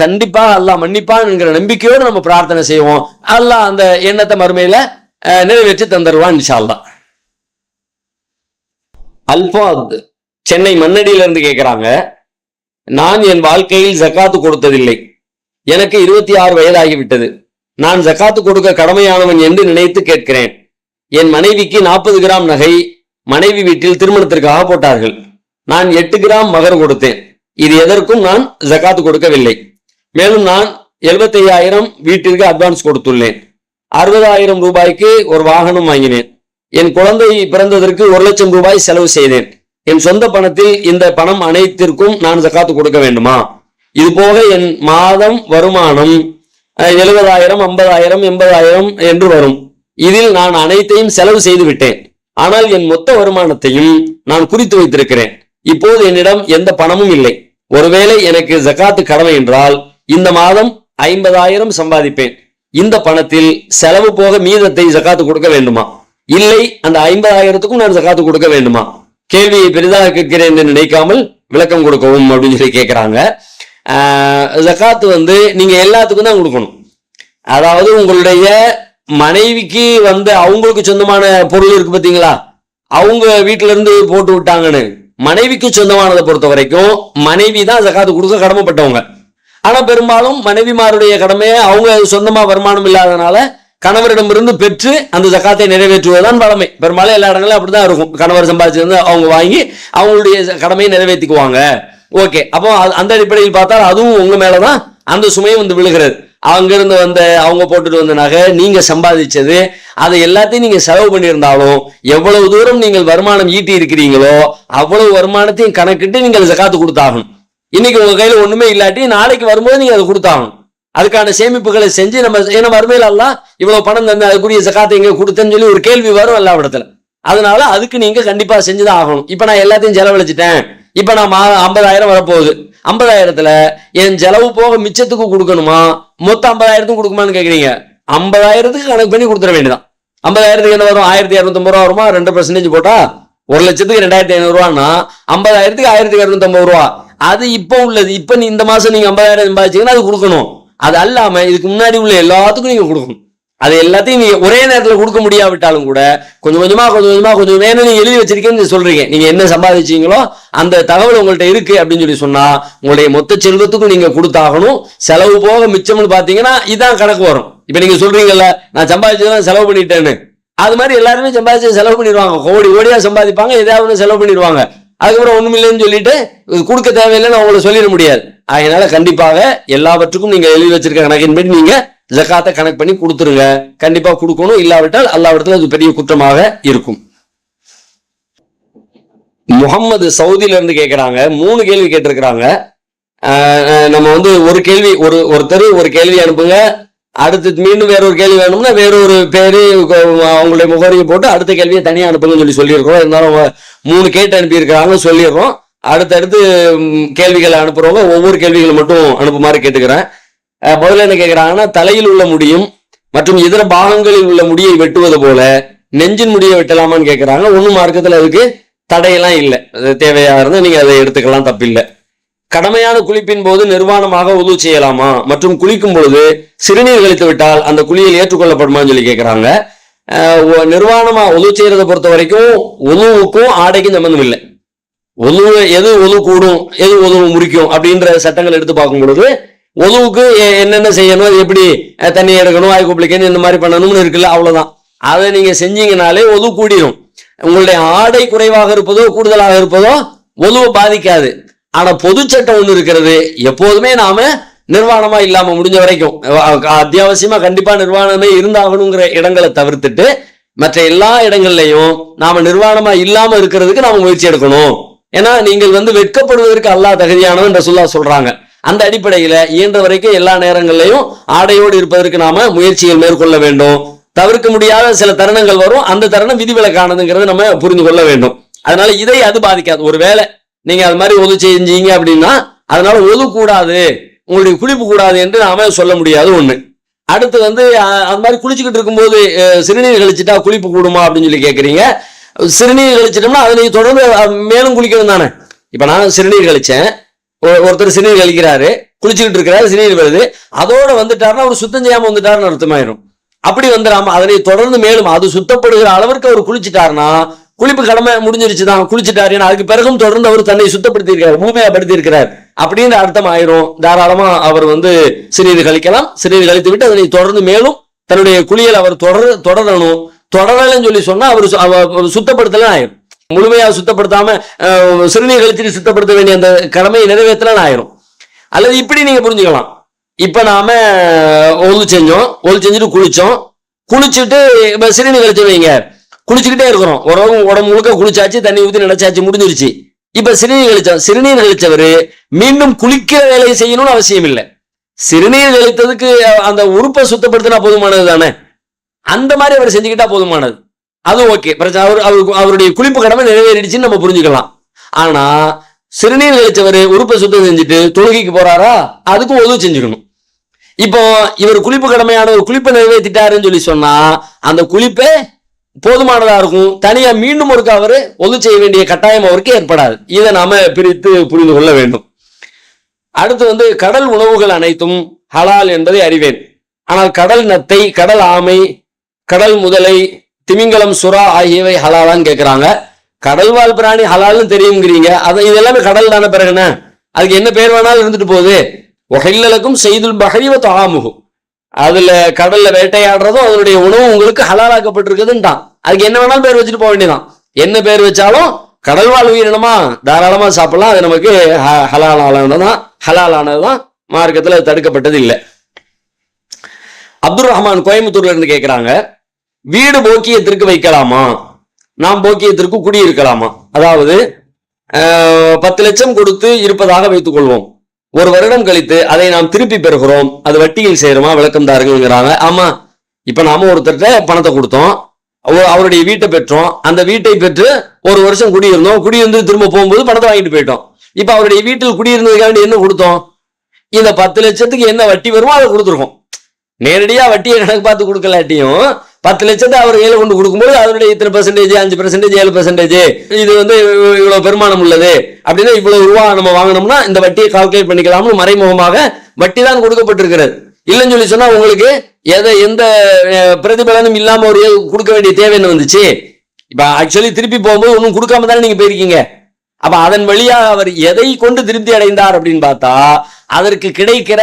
A: கண்டிப்பா அல்லாஹ் மன்னிப்பான் என்கிற நம்பிக்கையோடு நம்ம பிரார்த்தனை செய்வோம். அல்லாஹ் அந்த எண்ணத்தை மறுமையில நிறைவேற்றி தந்துருவான் இன்ஷா அல்லாஹ். அல்ஃபாத் சென்னை மண்ணடியில இருந்து கேட்கிறாங்க, நான் என் வாழ்க்கையில் ஜக்காத்து கொடுத்ததில்லை. எனக்கு 26 வயதாகிவிட்டது. நான் ஜக்காத்து கொடுக்க கடமையானவன் என்று நினைத்து கேட்கிறேன். என் மனைவிக்கு 40 கிராம் நகை மனைவி வீட்டில் திருமணத்திற்காக போட்டார்கள். நான் 8 கிராம் மகர் கொடுத்தேன். இது எதற்கும் நான் ஜக்காத்து கொடுக்கவில்லை. மேலும் நான் 75,000 வீட்டிற்கு அட்வான்ஸ் கொடுத்துள்ளேன். 60,000 ரூபாய்க்கு ஒரு வாகனம் வாங்கினேன். என் குழந்தை பிறந்ததற்கு 1 லட்சம் ரூபாய் செலவு செய்தேன். என் சொந்த பணத்தில் இந்த பணம் அனைத்திற்கும் நான் ஜக்காத்து கொடுக்க வேண்டுமா? இது போக என் மாதம் வருமானம் 70,000, 50,000, 80,000 என்று வரும். இதில் நான் அனைத்தையும் செலவு செய்து விட்டேன். ஆனால் என் மொத்த வருமானத்தையும் நான் குறித்து வைத்திருக்கிறேன். இப்போது என்னிடம் எந்த பணமும் இல்லை. ஒருவேளை எனக்கு ஜக்காத்து கடமை என்றால் இந்த மாதம் 50,000 சம்பாதிப்பேன். இந்த பணத்தில் செலவு போக மீதத்தை ஜக்காத்து கொடுக்க வேண்டுமா? இல்லை அந்த 50,000த்துக்கும் நான் ஜக்காத்து கொடுக்க வேண்டுமா? கேள்வியை பெரிதாக கேட்கிறேன் என்று நினைக்காமல் விளக்கம் கொடுக்கவும் அப்படின்னு சொல்லி கேட்கிறாங்க. ஜக்காத்து நீங்க எல்லாத்துக்கும் தான் கொடுக்கணும். அதாவது உங்களுடைய மனைவிக்கு அவங்களுக்கு சொந்தமான பொருள் இருக்கு பாத்தீங்களா, அவங்க வீட்டுல இருந்து போட்டு விட்டாங்கன்னு மனைவிக்கு சொந்தமானதை பொறுத்த வரைக்கும் மனைவி தான் ஜக்காத்து கொடுக்க கடமைப்பட்டவங்க. ஆனா பெரும்பாலும் மனைவிமாருடைய கடமையை அவங்க சொந்தமா வருமானம் இல்லாதனால கணவரிடமிருந்து பெற்று அந்த ஜக்காத்தை நிறைவேற்றுவதுதான் வழமை. பெரும்பாலும் எல்லா இடங்களும் அப்படிதான் இருக்கும். கணவர் சம்பாதிச்சு அவங்க வாங்கி அவங்களுடைய கடமையை நிறைவேற்றிக்குவாங்க. ஓகே, அப்போ அந்த அடிப்படையில் பார்த்தால் அதுவும் உங்க மேலதான் அந்த சுமையை விழுகிறது. அங்கிருந்து அவங்க போட்டுட்டு வந்த நகை நீங்க சம்பாதிச்சது அதை எல்லாத்தையும் நீங்க செலவு பண்ணியிருந்தாலும் எவ்வளவு தூரம் நீங்கள் வருமானம் ஈட்டி இருக்கிறீங்களோ அவ்வளவு வருமானத்தையும் கணக்கிட்டு நீங்கள் ஜக்காத்து கொடுத்தாகணும். இன்னைக்கு உங்க கையில ஒண்ணுமே இல்லாட்டி நாளைக்கு வரும்போது நீங்க அதை கொடுத்தாகணும். அதுக்கான சேமிப்புகளை செஞ்சு நம்ம ஏன்னா வறுமையில எல்லாம் இவ்வளவு பணம் தந்து அதுக்குரிய ஜக்காத்தை எங்க கொடுத்தேன்னு சொல்லி ஒரு கேள்வி வரும் எல்லா இடத்துல. அதனால அதுக்கு நீங்க கண்டிப்பா செஞ்சுதான் ஆகணும். இப்ப நான் எல்லாத்தையும் செலவழிச்சிட்டேன், இப்ப நான் 50,000 வரப்போகுது. 50,000த்துல என் செலவு போக மிச்சத்துக்கு கொடுக்கணுமா மொத்தம் 50,000த்துக்கு கொடுக்குமான்னு கேக்குறீங்க. 50,000த்துக்கு கணக்கு பண்ணி கொடுத்துட வேண்டியதான். 50,000த்துக்கு என்ன வரும்? 1,250 ரூபா வருமா? 2% போட்டா 1 லட்சத்துக்கு 2,500 ரூபான்னா 50,000த்துக்கு 1,250 ரூபா. அது இப்ப உள்ளது. இப்ப இந்த மாசம் நீங்க 50,000 சம்பாதிச்சீங்கன்னா அது கொடுக்கணும். அது அல்லாம இதுக்கு முன்னாடி உள்ள எல்லாத்துக்கும் நீங்க கொடுக்கணும். அது எல்லாத்தையும் நீங்க ஒரே நேரத்துல கொடுக்க முடியாவிட்டாலும் கூட கொஞ்சம் கொஞ்சம் வேணும். நீங்க எழுதி வச்சிருக்கேன்னு சொல்றீங்க, நீங்க என்ன சம்பாதிச்சீங்களோ அந்த தகவல் உங்கள்ட்ட இருக்கு அப்படின்னு சொல்லி சொன்னா உங்களுடைய மொத்த செல்வத்துக்கும் நீங்க கொடுத்தாகணும். செலவு போக மிச்சம்னு பாத்தீங்கன்னா இதான் கணக்கு வரும். இப்ப நீங்க சொல்றீங்கல்ல நான் சம்பாதிச்சதான் செலவு பண்ணிட்டேன்னு, அது மாதிரி எல்லாருமே சம்பாதிச்சு செலவு பண்ணிடுவாங்க. கோடியா சம்பாதிப்பாங்க, ஏதாவது செலவு பண்ணிடுவாங்க. அதுக்கப்புறம் ஒண்ணுமில்லைன்னு சொல்லிட்டு கொடுக்க தேவையில்லைன்னு அவங்கள சொல்லிட முடியாது. அதனால கண்டிப்பாக எல்லாவற்றுக்கும் நீங்க எழுதி வச்சிருக்க கணக்கின்படி நீங்க ஜக்காத்தை கணக்கு பண்ணி கொடுத்துருங்க. கண்டிப்பா கொடுக்கணும். இல்லாவிட்டால் அல்லாஹ்விடத்துல அது பெரிய குற்றமாக இருக்கும். முகம்மது சவுதியில இருந்து கேட்கிறாங்க, 3 கேள்வி கேட்டிருக்கிறாங்க. நம்ம ஒரு கேள்வி ஒருத்தர் ஒரு கேள்வி அனுப்புங்க, அடுத்து மீண்டும் வேறொரு கேள்வி வேணும்னா வேறொரு பேரு அவங்களுடைய முகவரியை போட்டு அடுத்த கேள்வியை தனியா அனுப்புங்கன்னு சொல்லியிருக்கிறோம். இருந்தாலும் 3 கேட்டு அனுப்பி இருக்கிறாங்க சொல்லிடுறோம். அடுத்தடுத்து கேள்விகளை அனுப்புறவங்க ஒவ்வொரு கேள்விகளை மட்டும் அனுப்புமாறு கேட்டுக்கிறேன். முதல்ல என்ன கேட்கிறாங்கன்னா, தலையில் உள்ள முடியும் மற்றும் இதர பாகங்களில் உள்ள முடியை வெட்டுவது போல நெஞ்சின் முடியை வெட்டலாமான்னு கேட்கிறாங்க. ஒன்னும் மார்க்கத்துல அதுக்கு தடையெல்லாம் இல்லை. தேவையா இருந்தா நீங்க அதை எடுத்துக்கலாம், தப்பில்லை. கடமையான குளிப்பின் போது நிர்வாணமாக உது செய்யலாமா மற்றும் குளிக்கும் பொழுது சிறுநீர் கழித்து விட்டால் அந்த குளியல் ஏற்றுக்கொள்ளப்படுமான்னு சொல்லி கேட்கிறாங்க. நிர்வாணமா உது செய்யறதை பொறுத்த வரைக்கும் உதுவுக்கும் ஆடைக்கும் சம்பந்தம் இல்லை. எது உது கூடும் எது உது முறிக்கும் அப்படின்ற சட்டங்கள் எடுத்து பார்க்கும் பொழுது ஒதுவுக்கு என்னென்ன செய்யணும், எப்படி தண்ணி எடுக்கணும், வாய் கொப்பளிக்கணும், இந்த மாதிரி பண்ணணும்னு இருக்குல்ல, அவ்வளவுதான். அதை நீங்க செஞ்சீங்கனாலே ஒது கூடிடும். உங்களுடைய ஆடை குறைவாக இருப்பதோ கூடுதலாக இருப்பதோ ஒதுவை பாதிக்காது. ஆனா பொது சட்டம் ஒண்ணு இருக்கிறது. எப்போதுமே நாம நிர்வாணமா இல்லாம முடிஞ்ச வரைக்கும் அத்தியாவசியமா கண்டிப்பா நிர்வாணமே இருந்தாகணுங்கிற இடங்களை தவிர்த்துட்டு மற்ற எல்லா இடங்கள்லையும் நாம நிர்வாணமா இல்லாம இருக்கிறதுக்கு நாம முயற்சி எடுக்கணும். ஏன்னா நீங்கள் வெட்கப்படுவதற்கு அல்லாஹ் தகுதியானவன் ரசூலுல்லாஹ் சொல்றாங்க. அந்த அடிப்படையில இயன்ற வரைக்கும் எல்லா நேரங்கள்லையும் ஆடையோடு இருப்பதற்கு நாம முயற்சிகள் மேற்கொள்ள வேண்டும். தவிர்க்க முடியாத சில தருணங்கள் வரும், அந்த தருணம் விதிவிலக்கானதுங்கிறத நம்ம புரிந்து கொள்ள வேண்டும். அதனால இதை அது பாதிக்காது. ஒருவேளை நீங்க அது மாதிரி ஒது செஞ்சீங்க அப்படின்னா அதனால ஒது கூடாது, உங்களுடைய குளிப்பு கூடாது என்று நாம சொல்ல முடியாது. ஒண்ணு. அடுத்து அது மாதிரி குளிச்சுக்கிட்டு இருக்கும்போது சிறுநீர் கழிச்சுட்டா குளிப்பு கூடுமா அப்படின்னு சொல்லி கேட்குறீங்க. சிறுநீர் கழிச்சிட்டோம்னா அதை நீங்க தொடர்ந்து மேலும் குளிக்கணும் தானே. இப்ப நான் சிறுநீர் கழிச்சேன், ஒருத்தர் சிறுநீர் கழிக்கிறாரு, குளிச்சுக்கிட்டு இருக்கிறாரு, சிறுநீர் வருது, அதோட வந்துட்டாருன்னா அவர் சுத்தம் செய்யாம வந்துட்டாருன்னு அர்த்தமாயிரும். அப்படி வந்துடாம அதனை தொடர்ந்து மேலும் அது சுத்தப்படுகிற அளவிற்கு அவர் குளிச்சுட்டாருன்னா குளிப்பு கடமை முடிஞ்சிருச்சுதான், குளிச்சுட்டாரு, அதுக்கு பிறகும் தொடர்ந்து அவர் தன்னை சுத்தப்படுத்தி இருக்காரு, பூமியாப்படுத்தி இருக்கிறார் அப்படின்ற அர்த்தம் ஆயிரும். தாராளமா அவர் சிறிது கழிக்கலாம். சிறிது கழித்து விட்டு அதனை தொடர்ந்து மேலும் தன்னுடைய குளியல் அவர் தொடரணும். தொடரலன்னு சொல்லி சொன்னா அவர் சுத்தப்படுத்தலாம் ஆயிரும். முழுமையா சுத்தப்படுத்தாம சிறுநீர் கழிச்சுட்டு சுத்தப்படுத்த வேண்டிய அந்த கடமையை நிறைவேற்றலாம் ஆயிரும். அல்லது இப்படி நீங்க புரிஞ்சுக்கலாம். இப்ப நாம ஒது செஞ்சோம், ஒது செஞ்சுட்டு குளிச்சோம், குளிச்சுட்டு இப்ப சிறுநீர் கழிச்சு வைங்க, குளிச்சுக்கிட்டே இருக்கிறோம், உடம்பு முழுக்க குளிச்சாச்சு, தண்ணி ஊற்றி நினைச்சாச்சு, முடிஞ்சிருச்சு. இப்ப சிறுநீர் கழிச்சோம். சிறுநீர் கழிச்சவரு மீண்டும் குளிக்கிற வேலையை செய்யணும்னு அவசியம் இல்லை. சிறுநீர் கழித்ததுக்கு அந்த உறுப்பை சுத்தப்படுத்தினா போதுமானது தானே. அந்த மாதிரி அவர் செஞ்சுக்கிட்டா போதுமானது, அது ஓகே, பிரச்சனை. அவருடைய குளிப்பு கடமை நிறைவேறிடுச்சுன்னு நம்ம புரிஞ்சுக்கலாம். ஆனா சிறுநீர் கழிச்சவர் உறுப்பை சுத்தம் செஞ்சுட்டு தொழுகைக்கு போறாரா, அதுக்கும் உதவி செஞ்சுக்கணும். இப்போ இவர் குளிப்பு கடமையான ஒரு குளிப்பை நிறைவேற்றிட்டாருன்னு சொல்லி சொன்னா அந்த குளிப்பே போதுமானதா இருக்கும். தனியா மீண்டும் ஒருக்க அவரு ஒது செய்ய வேண்டிய கட்டாயம் அவருக்கு ஏற்படாது. இதை நாம பிரித்து புரிந்து கொள்ள வேண்டும். அடுத்து கடல் உணவுகள் அனைத்தும் ஹலால் என்பதை அறிவேன். ஆனால் கடல் நத்தை, கடல் ஆமை, கடல் முதலை, திமிங்கலம், சுறா ஆகியவை ஹலாலான்னு கேட்கிறாங்க. கடல் வாழ் பிராணி ஹலால்னு தெரியுங்கிறீங்க, இது எல்லாமே கடல் தானே. பிறகுன அதுக்கு என்ன பேர் வேணாலும் இருந்துட்டு போகுது. ஒஹில்லலக்கும் செய்துல் பஹரி வ தஆமுஹு, அதுல கடல்ல வேட்டையாடுறதும் அதனுடைய உணவு உங்களுக்கு ஹலாலாக்கப்பட்டிருக்குதுன்ட்டான். அதுக்கு என்ன வேணாலும் பேர் வச்சுட்டு போக வேண்டியதான். என்ன பேர் வச்சாலும் கடல் வாழ் உயிரினமா தாராளமா சாப்பிடலாம். அது நமக்கு ஹலாலானதுதான், மார்க்கத்துல தடுக்கப்பட்டது இல்லை. அப்துல் ரஹ்மான் கோயம்புத்தூர்ல இருந்து கேட்கிறாங்க, வீடு போக்கியத்திற்கு வைக்கலாமா, நாம் போக்கியத்திற்கு குடியிருக்கலாமா? அதாவது 10 லட்சம் கொடுத்து இருப்பதாக வைத்துக் கொள்வோம், ஒரு வருடம் கழித்து அதை நாம் திருப்பி பெறுகிறோம், அது வட்டியில் சேருமா? விளக்கம் தாருங்கிறாங்க. ஆமா, இப்ப நாம ஒருத்தர்கிட்ட பணத்தை கொடுத்தோம், அவருடைய வீட்டை பெற்றோம், அந்த வீட்டை பெற்று ஒரு வருஷம் குடியிருந்தோம், குடியிருந்து திரும்ப போகும்போது பணத்தை வாங்கிட்டு போயிட்டோம். இப்ப அவருடைய வீட்டில் குடியிருந்ததுக்காண்டி என்ன கொடுத்தோம்? இந்த 10 லட்சத்துக்கு என்ன வட்டி வருமோ அதை கொடுத்துருக்கோம். நேரடியா வட்டியை கணக்கு பார்த்து கொடுக்கலாட்டியும் 10 லட்சத்தை அவர் கையில கொண்டு கொடுக்கும்போது அதனுடைய இத்தனை பெர்சன்டேஜ், 5%, 7%, இது இவ்வளவு பெருமானம் உள்ளது அப்படின்னா இவ்வளவு ரூபா நம்ம வாங்கினோம்னா இந்த வட்டியை கால்குலேட் பண்ணிக்கலாம்னு மறைமுகமாக வட்டி தான் கொடுக்கப்பட்டிருக்கிறது. இல்லைன்னு சொல்லி சொன்னா உங்களுக்கு எந்த பிரதிபலனும் இல்லாம ஒரு கொடுக்க வேண்டிய தேவை என்ன வந்துச்சு? இப்ப ஆக்சுவலி திருப்பி போகும்போது ஒன்னும் கொடுக்காம தானே நீங்க போயிருக்கீங்க. அப்ப அதன் வழியாக அவர் எதை கொண்டு திருப்தி அடைந்தார் அப்படின்னு பார்த்தா அதற்கு கிடைக்கிற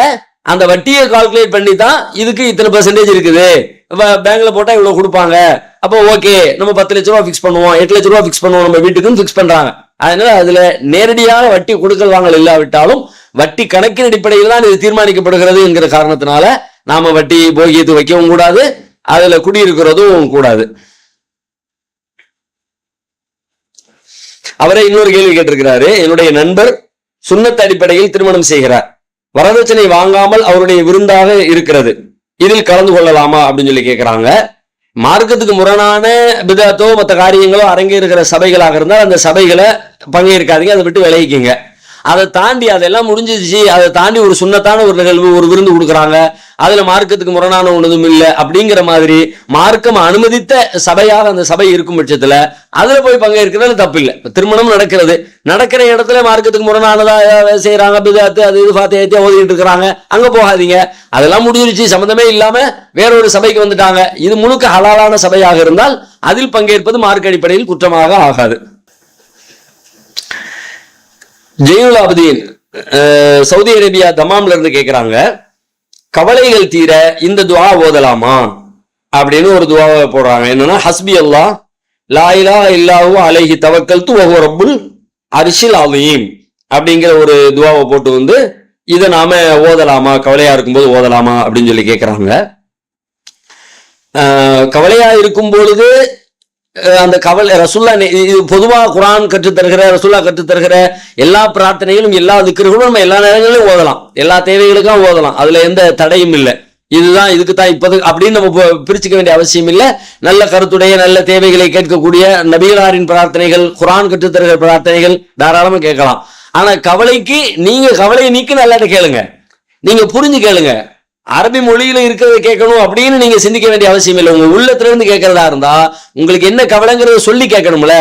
A: அந்த வட்டியை கால்குலேட் பண்ணி தான் இதுக்கு இத்தனை பெர்சன்டேஜ் இருக்குது, பேங்க்ல போட்டா இவ்வளவு கொடுப்பாங்க, அப்போ ஓகே நம்ம 10 லட்ச ரூபா பிக்ஸ் பண்ணுவோம், 8 லட்ச ரூபா பிக்ஸ் பண்ணுவோம், நம்ம வீட்டுக்குன்னு பிக்ஸ் பண்றாங்க. அதனால அதுல நேரடியாக வட்டி கொடுக்கல் வாங்கல் இல்லாவிட்டாலும் வட்டி கணக்கின் அடிப்படையில் தான் இது தீர்மானிக்கப்படுகிறது என்கிற காரணத்தினால நாம வட்டி போகியத்து வைக்கவும் கூடாது, அதுல குடியிருக்கிறதும் கூடாது. அவரை இன்னொரு கேள்வி கேட்டிருக்கிறாரு. என்னுடைய நண்பர் சுன்னத் அடிப்படையில் திருமணம் செய்கிறார், வரதட்சணை வாங்காமல் அவருடைய விருந்தாக இருக்கிறது, இதில் கலந்து கொள்ளலாமா அப்படின்னு சொல்லி கேட்கிறாங்க. மார்க்கத்துக்கு முரணான பிதத்தோ மற்ற காரியங்களோ அரங்கேறுகிற சபைகளாக இருந்தால் அந்த சபைகளை பங்கேற்காதீங்க, அதை விட்டு விலகிக்கிங்க. அதை தாண்டி அதெல்லாம் முடிஞ்சிச்சு, அதை தாண்டி ஒரு சுன்னத்தான ஒரு நிகழ்வு, ஒரு விருந்து கொடுக்குறாங்க, அதுல மார்க்கத்துக்கு முரணான ஒன்றும் இல்லை அப்படிங்கிற மாதிரி மார்க்கம் அனுமதித்த சபையாக அந்த சபை இருக்கும் பட்சத்துல அதுல போய் பங்கேற்கிறது தப்பு இல்லை. திருமணம் நடக்கிற இடத்துல மார்க்கத்துக்கு முரணானதா செய்யறாங்க, பிதாத்து அது இது பார்த்து ஓதிட்டு இருக்கிறாங்க, அங்க போகாதீங்க. அதெல்லாம் முடிஞ்சிருச்சு, சம்பந்தமே இல்லாம வேறொரு சபைக்கு வந்துட்டாங்க, இது முழுக்க ஹலாலான சபையாக இருந்தால் அதில் பங்கேற்பது மார்க்க அடிப்படையில் குற்றமாக ஆகாது. ஜெயினுல் ஆபிதீன் சவுதி அரேபியா தமாம்ல இருந்து கேட்கிறாங்க, கவலைகள் தீர இந்த துவா ஓதலாமா அப்படின்னு ஒரு துவாவை போடுறாங்க. என்னன்னா, ஹஸ்பி அல்லாஹ் லா இலாஹ இல்லாஹு அலைஹி தவக்கல்து வஹுவ ரப்புல் அர்ஷில் அஸீம் அப்படிங்கிற ஒரு துவாவை போட்டு வந்து இதை நாம ஓதலாமா, கவலையா இருக்கும்போது ஓதலாமா அப்படின்னு சொல்லி கேட்கிறாங்க. கவலையா இருக்கும் பொழுது அந்த கவலை ரசூல்லா, இது பொதுவாக குர்ஆன் கற்றுத்தருகிற, ரசூல்லா கற்றுத்தருகிற எல்லா பிரார்த்தனைகளும் எல்லா திக்ருகளும் நம்ம எல்லா நேரங்களிலும் ஓதலாம், எல்லா தேவைகளுக்கும் ஓதலாம், அதுல எந்த தடையும் இல்லை. இதுதான் இதுக்கு தான் இப்போது அப்படின்னு நம்ம பிரிச்சுக்க வேண்டிய அவசியம் இல்லை. நல்ல கருத்துடைய நல்ல தேவைகளை கேட்கக்கூடிய நபிகளாரின் பிரார்த்தனைகள், குர்ஆன் கற்றுத்தருகிற பிரார்த்தனைகள் தாராளமா கேட்கலாம். ஆனா கவலைக்கு நீங்க கவலையை நீக்கி நல்லாட்ட கேளுங்க, நீங்க புரிஞ்சு கேளுங்க. அரபி மொழியில இருக்கிறத கேட்கணும் அப்படின்னு நீங்க சிந்திக்க வேண்டிய அவசியம் இல்லை. உங்க உள்ளத்துல இருந்து கேட்கறதா இருந்தா உங்களுக்கு என்ன கவலைங்கிறத சொல்லி கேட்கணும்ல.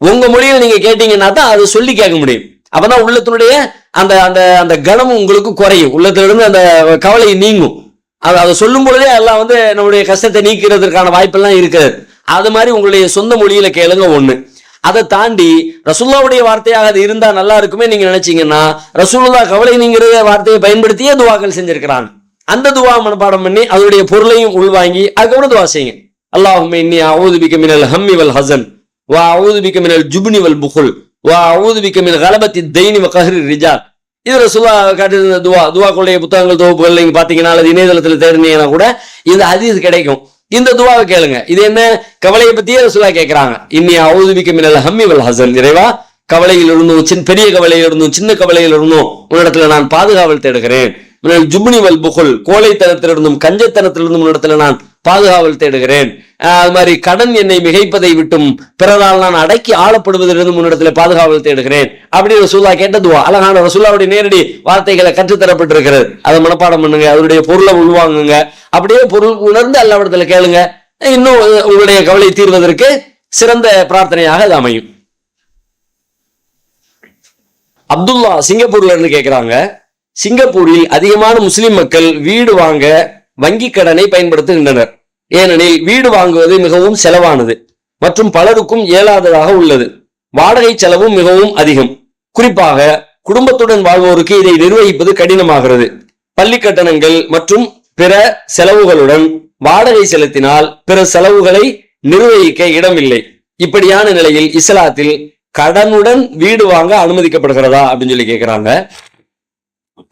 A: உங்க மொழியில நீங்க கேட்டீங்கன்னா தான் அதை சொல்லி கேட்க முடியும். அப்பதான் உள்ளத்தினுடைய அந்த அந்த அந்த கணம் உங்களுக்கு குறையும், உள்ளத்துல இருந்து அந்த கவலை நீங்கும். அதை சொல்லும் பொழுதே எல்லாம் வந்து நம்முடைய கஷ்டத்தை நீக்கிறதுக்கான வாய்ப்பெல்லாம் இருக்குது. அது மாதிரி உங்களுடைய சொந்த மொழியில கேளுங்க ஒண்ணு. அதை தாண்டி ரசூலுல்லாவுடைய வார்த்தையாக அது இருந்தா நல்லா இருக்குமே நீங்க நினைச்சீங்கன்னா, ரசூலுல்லா கவலை நீங்கிற வார்த்தையை பயன்படுத்தியே துவாக்கள் செஞ்சிருக்கிறாங்க. அந்த துவா மனப்பாடம் பண்ணி அதனுடைய பொருளையும் உள்வாங்கி அதுக்கப்புறம் துவா செய்யுங்க. அல்லாஹும்ம இன்னி அஊது பிக மினல் ஹம்மி வல் ஹஸன் வ அஊது பிக மினல் ஜுப்னி வல் புகுல் வ அஊது பிக மின் கலபத்தி தைனி வ கஹ்ரி ரிஜால். இது ரசூலுல்லா காட்டியிருந்த துவாக்களுடைய புத்தகங்கள் தொகுப்புகள் நீங்க பாத்தீங்கன்னா அல்லது இணையதளத்தில் தேடினீங்கன்னா கூட இந்த ஹதீஸ் கிடைக்கும். இந்த துவாவை கேளுங்க. இது என்ன, கவலையை பத்தியே ரசூலுல்லா கேட்கிறாங்க. இன்னி அஊது பிக மினல் ஹம்மி வல் ஹஸன், இறைவா கவலையில் இருந்தும் பெரிய கவலையில் இருந்தும் சின்ன கவலையில் இருந்தும் உன்னிடத்துல நான் பாதுகாவல் தேடுகிறேன். ஜுப்னி வல் புகுல், கோழைத்தனத்திலிருந்தும் கஞ்சத்தனத்திலிருந்தும் இடத்துல நான் பாதுகாவல் தேடுகிறேன். அது மாதிரி கடன் என்னை மிகைப்பதை விட்டும் பிறரால் நான் அடக்கி ஆளப்படுவதிலிருந்து முன்னிடத்துல பாதுகாவல் தேடுகிறேன் அப்படின்னு ரசூலுல்லா கேட்ட துவா. அழகான ரசூலுல்லாவுடைய நேரடி வார்த்தைகளை கற்றுத்தரப்பட்டிருக்கிறது. அதை மனப்பாடம் பண்ணுங்க, அதனுடைய பொருளை உள்வாங்குங்க, அப்படியே பொருள் உணர்ந்து அல்லாஹ்விடத்துல கேளுங்க. இன்னும் உங்களுடைய கவலை தீர்வதற்கு சிறந்த பிரார்த்தனையாக அது அமையும். அப்துல்லா சிங்கப்பூர்ல இருந்து கேட்கிறாங்க, சிங்கப்பூரில் அதிகமான முஸ்லிம் மக்கள் வீடு வாங்க வங்கி கடனை பயன்படுத்துகின்றனர். ஏனெனில் வீடு வாங்குவது மிகவும் செலவானது மற்றும் பலருக்கும் இயலாததாக உள்ளது. வாடகை செலவும் மிகவும் அதிகம். குறிப்பாக குடும்பத்துடன் வாழ்வோருக்கு இதை நிர்வகிப்பது கடினமாகிறது. பள்ளி கட்டணங்கள் மற்றும் பிற செலவுகளுடன் வாடகை செலுத்தினால் பிற செலவுகளை நிர்வகிக்க இடமில்லை. இப்படியான நிலையில் இஸ்லாத்தில் கடனுடன் வீடு வாங்க அனுமதிக்கப்படுகிறதா அப்படின்னு சொல்லி கேட்கிறாங்க.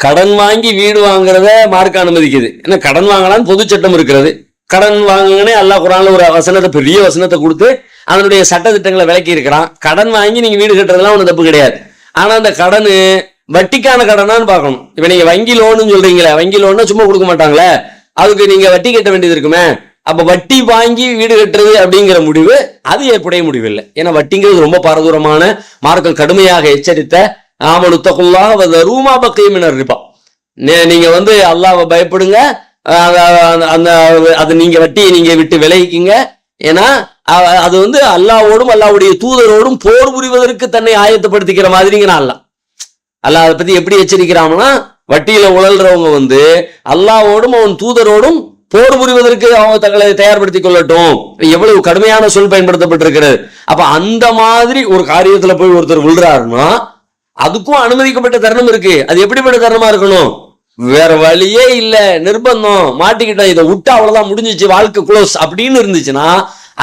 A: கடன் வாங்கி வீடு வாங்குறத மார்க்க அனுமதிக்குது. ஏன்னா கடன் வாங்கலான்னு பொது சட்டம் இருக்கிறது. கடன் வாங்குங்கன்னே அல்லாஹ் குர்ஆன்ல ஒரு வசனத்தை, பெரிய வசனத்தை கொடுத்து அதனுடைய சட்ட திட்டங்களை விளக்கி இருக்கிறான். கடன் வாங்கி நீங்க வீடு கட்டுறதுலாம் ஒன்றும் தப்பு கிடையாது. ஆனா அந்த கடன் வட்டிக்கான கடனான்னு பார்க்கணும். இப்ப நீங்க வங்கி லோன்னு சொல்றீங்களே, வங்கி லோன்னா சும்மா கொடுக்க மாட்டாங்களே, அதுக்கு நீங்க வட்டி கட்ட வேண்டியது இருக்குமே. அப்ப வட்டி வாங்கி வீடு கட்டுறது அப்படிங்கிற முடிவு அது ஏற்புடைய முடிவு இல்லை. ஏன்னா வட்டிங்கிறது ரொம்ப பாரதூரமான, மார்க்கம் கடுமையாக எச்சரித்த ஆமனுத்தகுல்லாஹ வ தரூமா பக்கிய மினர் ரிபா. நீங்க வந்து அல்லாஹ்வை பயப்படுங்க, அந்த அது நீங்க வட்டியை நீங்க விட்டு விலகிக்குங்க. ஏன்னா அது வந்து அல்லாஹ்வோடும் அல்லாஹ்வுடைய தூதரோடும் போர் புரிவதற்கு தன்னை ஆயத்தப்படுத்திக்கிற மாதிரிங்கிறான் அல்லாஹ். அல்லாஹ் அதை பத்தி எப்படி எச்சரிக்கிறாங்கன்னா, வட்டியில உழல்றவங்க வந்து அல்லாஹ்வோடும் அவன் தூதரோடும் போர் புரிவதற்கு அவங்க தங்களை தயார்படுத்திக் கொள்ளட்டும். எவ்வளவு கடுமையான சொல் பயன்படுத்தப்பட்டிருக்கிறது. அப்ப அந்த மாதிரி ஒரு காரியத்துல போய் ஒருத்தர் விழுறாருன்னா அதுக்கும் அனுமதிக்கப்பட்ட தருணம் இருக்கு. அது எப்படிப்பட்ட தருணமா இருக்கணும்? வேற வழியே இல்ல, நிர்பந்தம், மாட்டிக்கிட்டோம், இதை விட்டா அவ்வளவுதான், முடிஞ்சிச்சு, வாழ்க்கை க்ளோஸ் அப்படின்னு இருந்துச்சுன்னா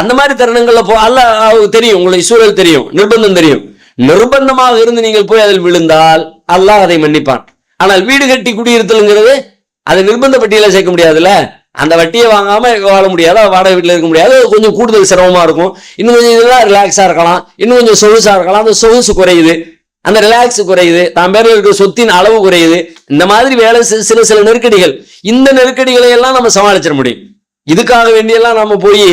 A: அந்த மாதிரி தருணங்கள்ல அல்லாஹ் தெரியும், உங்களுக்கு சூழல் தெரியும், நிர்பந்தம் தெரியும். நிர்பந்தமாக இருந்து நீங்கள் போய் அதில் விழுந்தால் அல்லாஹ் அதை மன்னிப்பான். ஆனால் வீடு கட்டி குடியிருத்தல்ங்கிறது அதை நிர்பந்த பட்டியல சேர்க்க முடியாதுல்ல. அந்த வட்டியை வாங்காம வாழ முடியாது, வாடகை வீட்டுல இருக்க முடியாது, கொஞ்சம் கூடுதல் சிரமமா இருக்கும். இன்னும் கொஞ்சம் இதெல்லாம் ரிலாக்ஸா இருக்கலாம், இன்னும் கொஞ்சம் சொகுசா இருக்கலாம். அந்த சொகுசு குறையுது, அந்த ரிலாக்ஸ் குறையுது, தான் பேர்ல இருக்கிற சொத்தின் அளவு குறையுது. இந்த மாதிரி வேலை சில நெருக்கடிகள், இந்த நெருக்கடிகளை எல்லாம் நம்ம சமாளிச்சிட முடியும். இதுக்காக வேண்டியெல்லாம் நம்ம போய்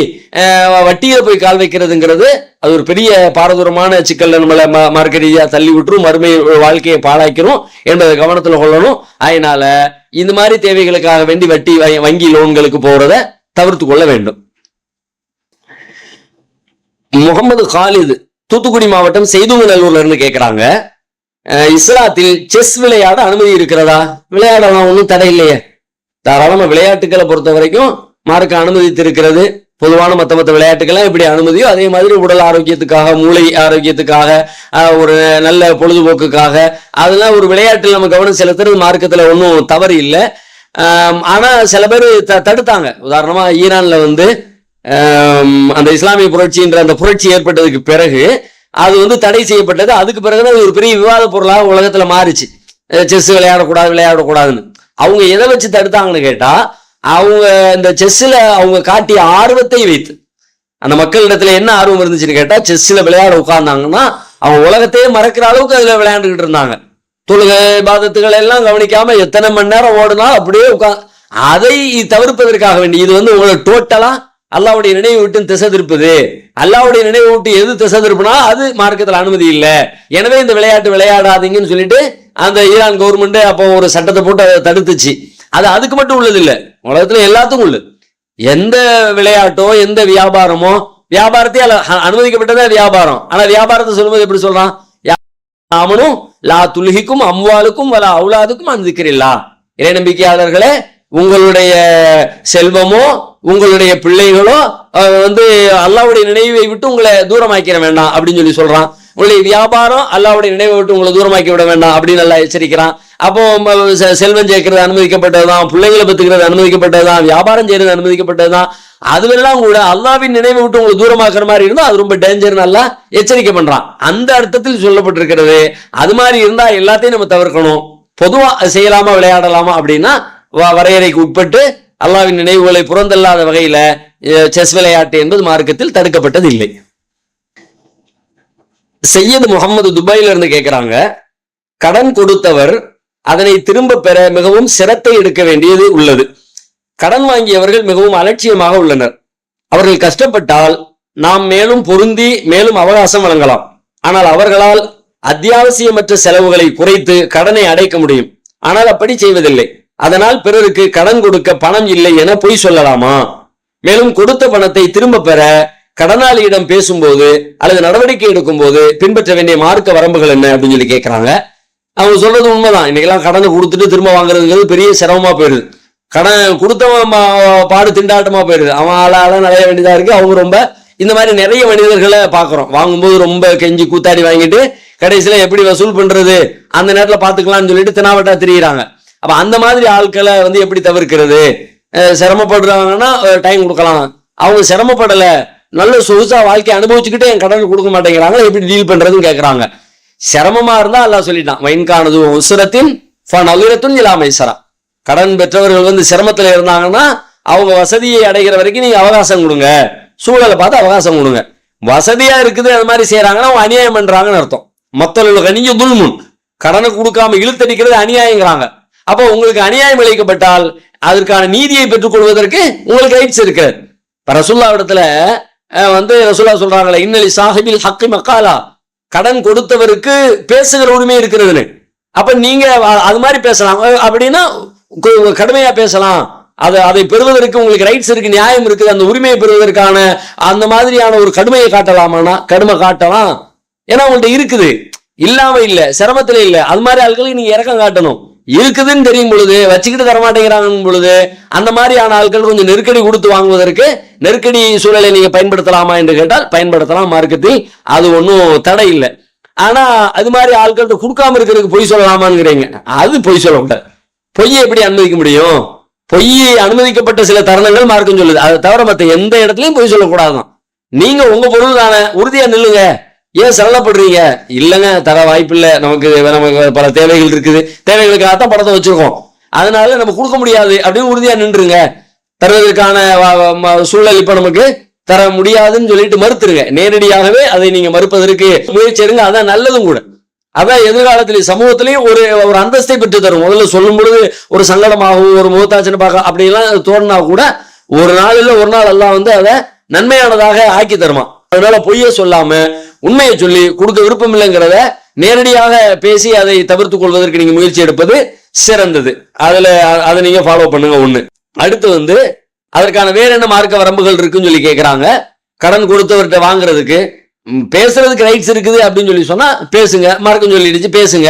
A: வட்டியில போய் கால் வைக்கிறதுங்கிறது அது ஒரு பெரிய பாரதூரமான சிக்கல்ல நம்மளை மார்க்க ரீதியா தள்ளி விட்டுரும், மறுமை வாழ்க்கையை பாழாக்கிறோம் என்பதை கவனத்துல கொள்ளணும். அதனால இந்த மாதிரி தேவைகளுக்காக வேண்டி வட்டி வங்கி லோன்களுக்கு போறத தவிர்த்து கொள்ள வேண்டும். முகமது காலிது தூத்துக்குடி மாவட்டம் செய்துங்கநல்லூர்ல இருந்து கேட்கிறாங்க, இஸ்லாத்தில் செஸ் விளையாட அனுமதி இருக்கிறதா? விளையாடலாம், ஒன்றும் தடை இல்லையே, தாராளமா விளையாட்டுக்களை பொறுத்த வரைக்கும் மார்க்க அனுமதித்திருக்கிறது. பொதுவான மற்ற விளையாட்டுக்கெல்லாம் எப்படி அனுமதியோ அதே மாதிரி உடல் ஆரோக்கியத்துக்காக, மூளை ஆரோக்கியத்துக்காக, ஒரு நல்ல பொழுதுபோக்குக்காக அதெல்லாம் ஒரு விளையாட்டில் நம்ம கவனம் செலுத்துறது மார்க்கத்துல ஒன்றும் தவறு இல்லை. ஆனா சில பேர் தடுத்தாங்க. உதாரணமா ஈரான்ல வந்து அந்த இஸ்லாமிய புரட்சின்ற அந்த புரட்சி ஏற்பட்டதுக்கு பிறகு அது தடை செய்யப்பட்டது. அதுக்கு பிறகுதான் ஒரு பெரிய விவாத பொருளாக உலகத்துல மாறிச்சு. செஸ் விளையாடக்கூடாதுன்னு அவங்க எதை வச்சு தடுத்தாங்கன்னு கேட்டா, அவங்க இந்த செஸ்ல அவங்க காட்டிய ஆர்வத்தை வைத்து, அந்த மக்களிடத்துல என்ன ஆர்வம் இருந்துச்சுன்னு கேட்டா, செஸ்ல விளையாட உட்கார்ந்தாங்கன்னா அவங்க உலகத்தையே மறக்கிற அளவுக்கு அதுல விளையாண்டுகிட்டு இருந்தாங்க. தொழுகை பாதத்துகள் எல்லாம் கவனிக்காம எத்தனை மணி நேரம் ஓடுனா அப்படியே அதை தவிர்ப்பதற்காக வேண்டி இது உங்களை டோட்டலா அல்லாவுடைய நினைவு விட்டு திசை திருப்புது. அல்லாவுடைய நினைவு விட்டு எது திசை திருப்புனா அது மார்க்கத்தில் அனுமதி இல்லை. எனவே இந்த விளையாட்டு விளையாடாதீங்கன்னு சொல்லிட்டு அந்த ஈரான் கவர்மெண்ட் அப்போ ஒரு சட்டத்தை போட்டு அதை தடுத்துச்சு. அது அதுக்கு மட்டும் உள்ளது இல்லை, உலகத்துல எல்லாத்துக்கும் உள்ளது. எந்த விளையாட்டோ எந்த வியாபாரமோ, வியாபாரத்தையே அனுமதிக்கப்பட்டதே வியாபாரம். ஆனா வியாபாரத்தை சொல்லும்போது எப்படி சொல்றான்? அவனும் லா துல்ஹிக்கும் அம்வாலுக்கும் வலா அவுலாதுக்கும் அன்சிக்கிறில்லா, இறை நம்பிக்கையாளர்களே உங்களுடைய செல்வமோ உங்களுடைய பிள்ளைகளோ அல்லாவுடைய நினைவை விட்டு உங்களை தூரமாக்கிட வேண்டாம் அப்படின்னு சொல்லி சொல்றான். உங்களுடைய வியாபாரம் அல்லாவுடைய நினைவை விட்டு உங்களை தூரமாக்கி விட வேண்டாம் அப்படின்னு நல்லா எச்சரிக்கிறான். அப்போ செல்வம் சேர்க்கிறது அனுமதிக்கப்பட்டதுதான், பிள்ளைகளை பத்துக்கிறது அனுமதிக்கப்பட்டதுதான், வியாபாரம் செய்யறது அனுமதிக்கப்பட்டதுதான். அதுவெல்லாம் கூட அல்லாவின் நினைவை விட்டு உங்களை தூரமாக்குற மாதிரி இருந்தா அது ரொம்ப டேஞ்சர் நல்லா எச்சரிக்கை பண்றான். அந்த அர்த்தத்தில் சொல்லப்பட்டிருக்கிறது. அது மாதிரி இருந்தா எல்லாத்தையும் நம்ம தவிர்க்கணும். பொதுவா செய்யலாமா விளையாடலாமா அப்படின்னா வரையறைக்கு உட்பட்டு அல்லாவின் நினைவுகளை புறந்தல்லாத வகையில செஸ் விளையாட்டு என்பது மார்க்கத்தில் தடுக்கப்பட்டது இல்லை. சையது முகமது துபாயில இருந்து கேட்கிறாங்க, கடன் கொடுத்தவர் அதனை திரும்ப பெற மிகவும் சிரத்தை எடுக்க வேண்டியது உள்ளது. கடன் வாங்கியவர்கள் மிகவும் அலட்சியமாக உள்ளனர். அவர்கள் கஷ்டப்பட்டால் நாம் மேலும் பொருந்தி மேலும் அவகாசம் வழங்கலாம். ஆனால் அவர்களால் அத்தியாவசியமற்ற செலவுகளை குறைத்து கடனை அடைக்க முடியும். ஆனால் அப்படி செய்வதில்லை. அதனால் பிறருக்கு கடன் கொடுக்க பணம் இல்லை என பொய் சொல்லலாமா? மேலும் கொடுத்த பணத்தை திரும்ப பெற கடனாளியிடம் பேசும்போது அல்லது நடவடிக்கை எடுக்கும் போது பின்பற்ற வேண்டிய மார்க்க வரம்புகள் என்ன அப்படின்னு சொல்லி கேட்கிறாங்க. அவங்க சொல்றது உண்மைதான். இன்னைக்கெல்லாம் கடனை கொடுத்துட்டு திரும்ப வாங்குறதுங்கிறது பெரிய சிரமமா போயிருது. கடன் கொடுத்தவன் பாடு திண்டாட்டமா போயிருது. அவன் ஆளால நிறைய வேண்டியதா இருக்கு. அவங்க ரொம்ப இந்த மாதிரி நிறைய மனிதர்களை பாக்குறோம். வாங்கும்போது ரொம்ப கெஞ்சி கூத்தாடி வாங்கிட்டு கடைசியில எப்படி வசூல் பண்றது அந்த நேரத்துல பாத்துக்கலாம்னு சொல்லிட்டு தினாவட்டா திரியிறாங்க. அப்ப அந்த மாதிரி ஆட்களை எப்படி தவிர்க்கிறது? சிரமப்படுறாங்கன்னா டைம் கொடுக்கலாம். அவங்க சிரமப்படல, நல்ல சொகுசா வாழ்க்கை அனுபவிச்சுக்கிட்டு என் கடன் கொடுக்க மாட்டேங்கிறாங்க, எப்படி டீல் பண்றதுன்னு கேட்கறாங்க. சிரமமா இருந்தா அல்லாஹ் சொல்லிட்டான், வயன்கானது உசுரத்தின் ஃபனலிரத்துன் இலா மைஸரா. கடன் பெற்றவர்கள் சிரமத்துல இருந்தாங்கன்னா அவங்க வசதியை அடைகிற வரைக்கும் நீங்க அவகாசம் கொடுங்க, சூழலை பார்த்து அவகாசம் கொடுங்க. வசதியா இருக்குது அது மாதிரி செய்யறாங்கன்னா அவங்க அநியாயம் பண்றாங்கன்னு அர்த்தம். மத்தவர்கள் கனிஞ்ச துல்முன், கடனை கொடுக்காம இழுத்தடிக்கிறது அநியாயங்கிறாங்க. அப்போ உங்களுக்கு அநியாயம் இழைக்கப்பட்டால் அதற்கான நீதியை பெற்றுக் கொள்வதற்கு உங்களுக்கு ரைட்ஸ் இருக்கிறது. இப்ப ரசூல்லா இடத்துல ரசூல்லா சொல்றாங்களே, இன்னலி சாஹிபில் ஹக்கி மக்காலா, கடன் கொடுத்தவருக்கு பேசுகிற உரிமை இருக்கிறதுன்னு. அப்ப நீங்க அது மாதிரி பேசலாம் அப்படின்னா கடுமையா பேசலாம். அதை பெறுவதற்கு உங்களுக்கு ரைட்ஸ் இருக்கு, நியாயம் இருக்குது. அந்த உரிமையை பெறுவதற்கான அந்த மாதிரியான ஒரு கடுமையை காட்டலாமான்னா கடுமை காட்டலாம். ஏன்னா உங்கள்ட்ட இருக்குது, இல்லாம இல்ல, சிரமத்துல இல்ல. அது மாதிரி ஆட்களுக்கு நீங்க இறக்கம் காட்டணும். இருக்குதுன்னு தெரியும் பொழுது வச்சுக்கிட்டு தரமாட்டேங்கிறாங்க பொழுது அந்த மாதிரியான ஆட்கள் கொஞ்சம் நெருக்கடி கொடுத்து வாங்குவதற்கு நெருக்கடி சூழலை நீங்க பயன்படுத்தலாமா என்று கேட்டால் பயன்படுத்தலாம். மார்க்கத்தில் அது ஒன்றும் தடை இல்லை. ஆனா அது மாதிரி ஆட்கள்கிட்ட கொடுக்காம இருக்கிறதுக்கு பொய் சொல்லலாமாங்கிறீங்க. அது பொய் சொல்லக்கூடாது. பொய்யை எப்படி அனுமதிக்க முடியும்? பொய் அனுமதிக்கப்பட்ட சில தருணங்கள் மார்க்கம் சொல்லுது. அதை தவிர மற்ற எந்த இடத்துலயும் பொய் சொல்லக்கூடாதான். நீங்க உங்க பொருள் தானே, உறுதியா நில்லுங்க. ஏன் சரளப்படுறீங்க? இல்லைங்க, தர வாய்ப்பு இல்லை, நமக்கு பல தேவைகள் இருக்குது, தேவைகளுக்காகத்தான் பணத்தை வச்சிருக்கோம், அதனால நம்ம கொடுக்க முடியாது அப்படின்னு உறுதியா நின்றுங்க. தருவதற்கான சூழல் இப்ப நமக்கு தர முடியாதுன்னு சொல்லிட்டு மறுத்துருங்க. நேரடியாகவே அதை நீங்க மறுப்பதற்கு முயற்சி எடுங்க. அதான் நல்லதும் கூட. அதான் எதிர்காலத்திலேயே சமூகத்திலையும் ஒரு அந்தஸ்தை பெற்று தரும். முதல்ல சொல்லும் பொழுது ஒரு சங்கடமாகவும் ஒரு முகத்தாச்சனை பார்க்க அப்படிலாம் தோணுனா கூட ஒரு நாள் இல்ல ஒரு நாள் எல்லாம் அதை நன்மையானதாக ஆக்கி தருமா. அதனால பொய்ய சொல்லாம உண்மையை சொல்லி கொடுக்க விருப்பம் இல்லைங்கிறத நேரடியாக பேசி அதை தவிர்த்துக் கொள்வதற்கு நீங்க முயற்சி எடுப்பது சிறந்தது. அதை நீங்க ஃபாலோ பண்ணுங்க. ஒண்ணு. அடுத்து அதற்கான வேற என்ன மார்க்க வரம்புகள் இருக்குன்னு சொல்லி கேட்கிறாங்க. கடன் கொடுத்தவர்கிட்ட வாங்குறதுக்கு பேசுறதுக்கு ரைட்ஸ் இருக்குது அப்படின்னு சொல்லி சொன்னா பேசுங்க, மார்க்கம் சொல்லிடுச்சு பேசுங்க.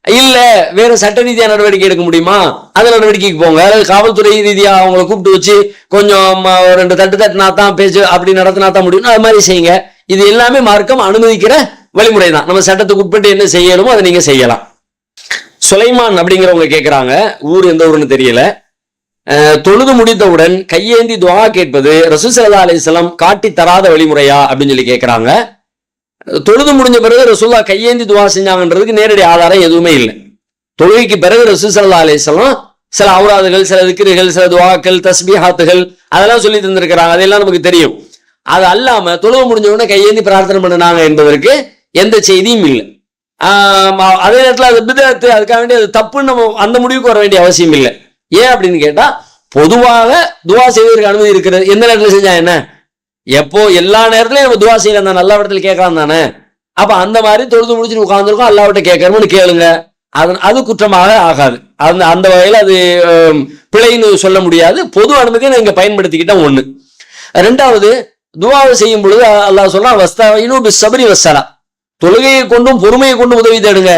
A: இல்ல வேற சட்ட ரீதியா நடவடிக்கை எடுக்க முடியுமா, அந்த நடவடிக்கைக்கு போங்க. அதாவது காவல்துறை ரீதியா அவங்களை கூப்பிட்டு வச்சு கொஞ்சம் 2 தட்டு தட்டுனா தான் பேச்சு அப்படி நடத்தினா தான் முடியும், அது மாதிரி செய்யுங்க. இது எல்லாமே மார்க்கம் அனுமதிக்கிற வழிமுறை தான். நம்ம சட்டத்துக்கு உட்பட்டு என்ன செய்யணுமோ அதை நீங்க செய்யலாம். சுலைமான் அப்படிங்கிறவங்க கேட்கிறாங்க, ஊர் எந்த ஊருன்னு தெரியல. தொழுது முடித்தவுடன் கையேந்தி துஆ கேட்பது ரசூல் ஸல்லல்லாஹு அலைஹி வஸல்லம் காட்டி தராத வழிமுறையா அப்படின்னு சொல்லி கேட்கிறாங்க. தொழுது முடிஞ்ச பிறகு ரசூலுல்லாஹ் கையேந்தி துஆ செஞ்சாங்கன்றதுக்கு நேரடி ஆதாரம் எதுவுமே இல்லை. தொழுகைக்கு பிறகு ரசூல் ஸல்லல்லாஹு அலைஹி வஸல்லம் சில அவுராதுகள், சில திக்ருகள், சில துஆக்கள், தஸ்பீஹாத்துகள் அதெல்லாம் சொல்லி தந்திருக்கிறாங்க. அதெல்லாம் நமக்கு தெரியும். அது அல்லாம தொழுவு முடிஞ்ச உடனே கையேந்தி பிரார்த்தனை பண்ணினாங்க என்பதற்கு எந்த செய்தியும் இல்லை. அதே நேரத்தில் அது பிதஅத், அதுக்காக வேண்டிய அது தப்புன்னு நம்ம அந்த முடிவுக்கு வர வேண்டிய அவசியம் இல்லை. ஏன் அப்படின்னு கேட்டா, பொதுவாக துவா செய்வதற்கு அனுமதி இருக்கிறது. எந்த நேரத்தில் செஞ்சா என்ன, எப்போ எல்லா நேரத்திலையும் நம்ம துவா செய்யலாம் தான், நல்ல இடத்துல கேட்கலாம் தானே. அப்ப அந்த மாதிரி தொழுது முடிச்சுட்டு உட்கார்ந்துருக்கோம், அல்லாஹ்விட்ட கேட்கணும்னு கேளுங்க, அது குற்றமாக ஆகாது. அந்த வகையில் அது பிழைன்னு சொல்ல முடியாது. பொது அனுமதியை நான் இங்க பயன்படுத்திக்கிட்ட ஒண்ணு. ரெண்டாவது, துவாவை செய்யும் பொழுது அல்லாஹ் சொல்றான், வஸ்தஈனு பிஸ்ஸப்ரி வஸ்ஸலா, தொழுகையை கொண்டும் பொறுமையை கொண்டும் உதவி தேடுங்க.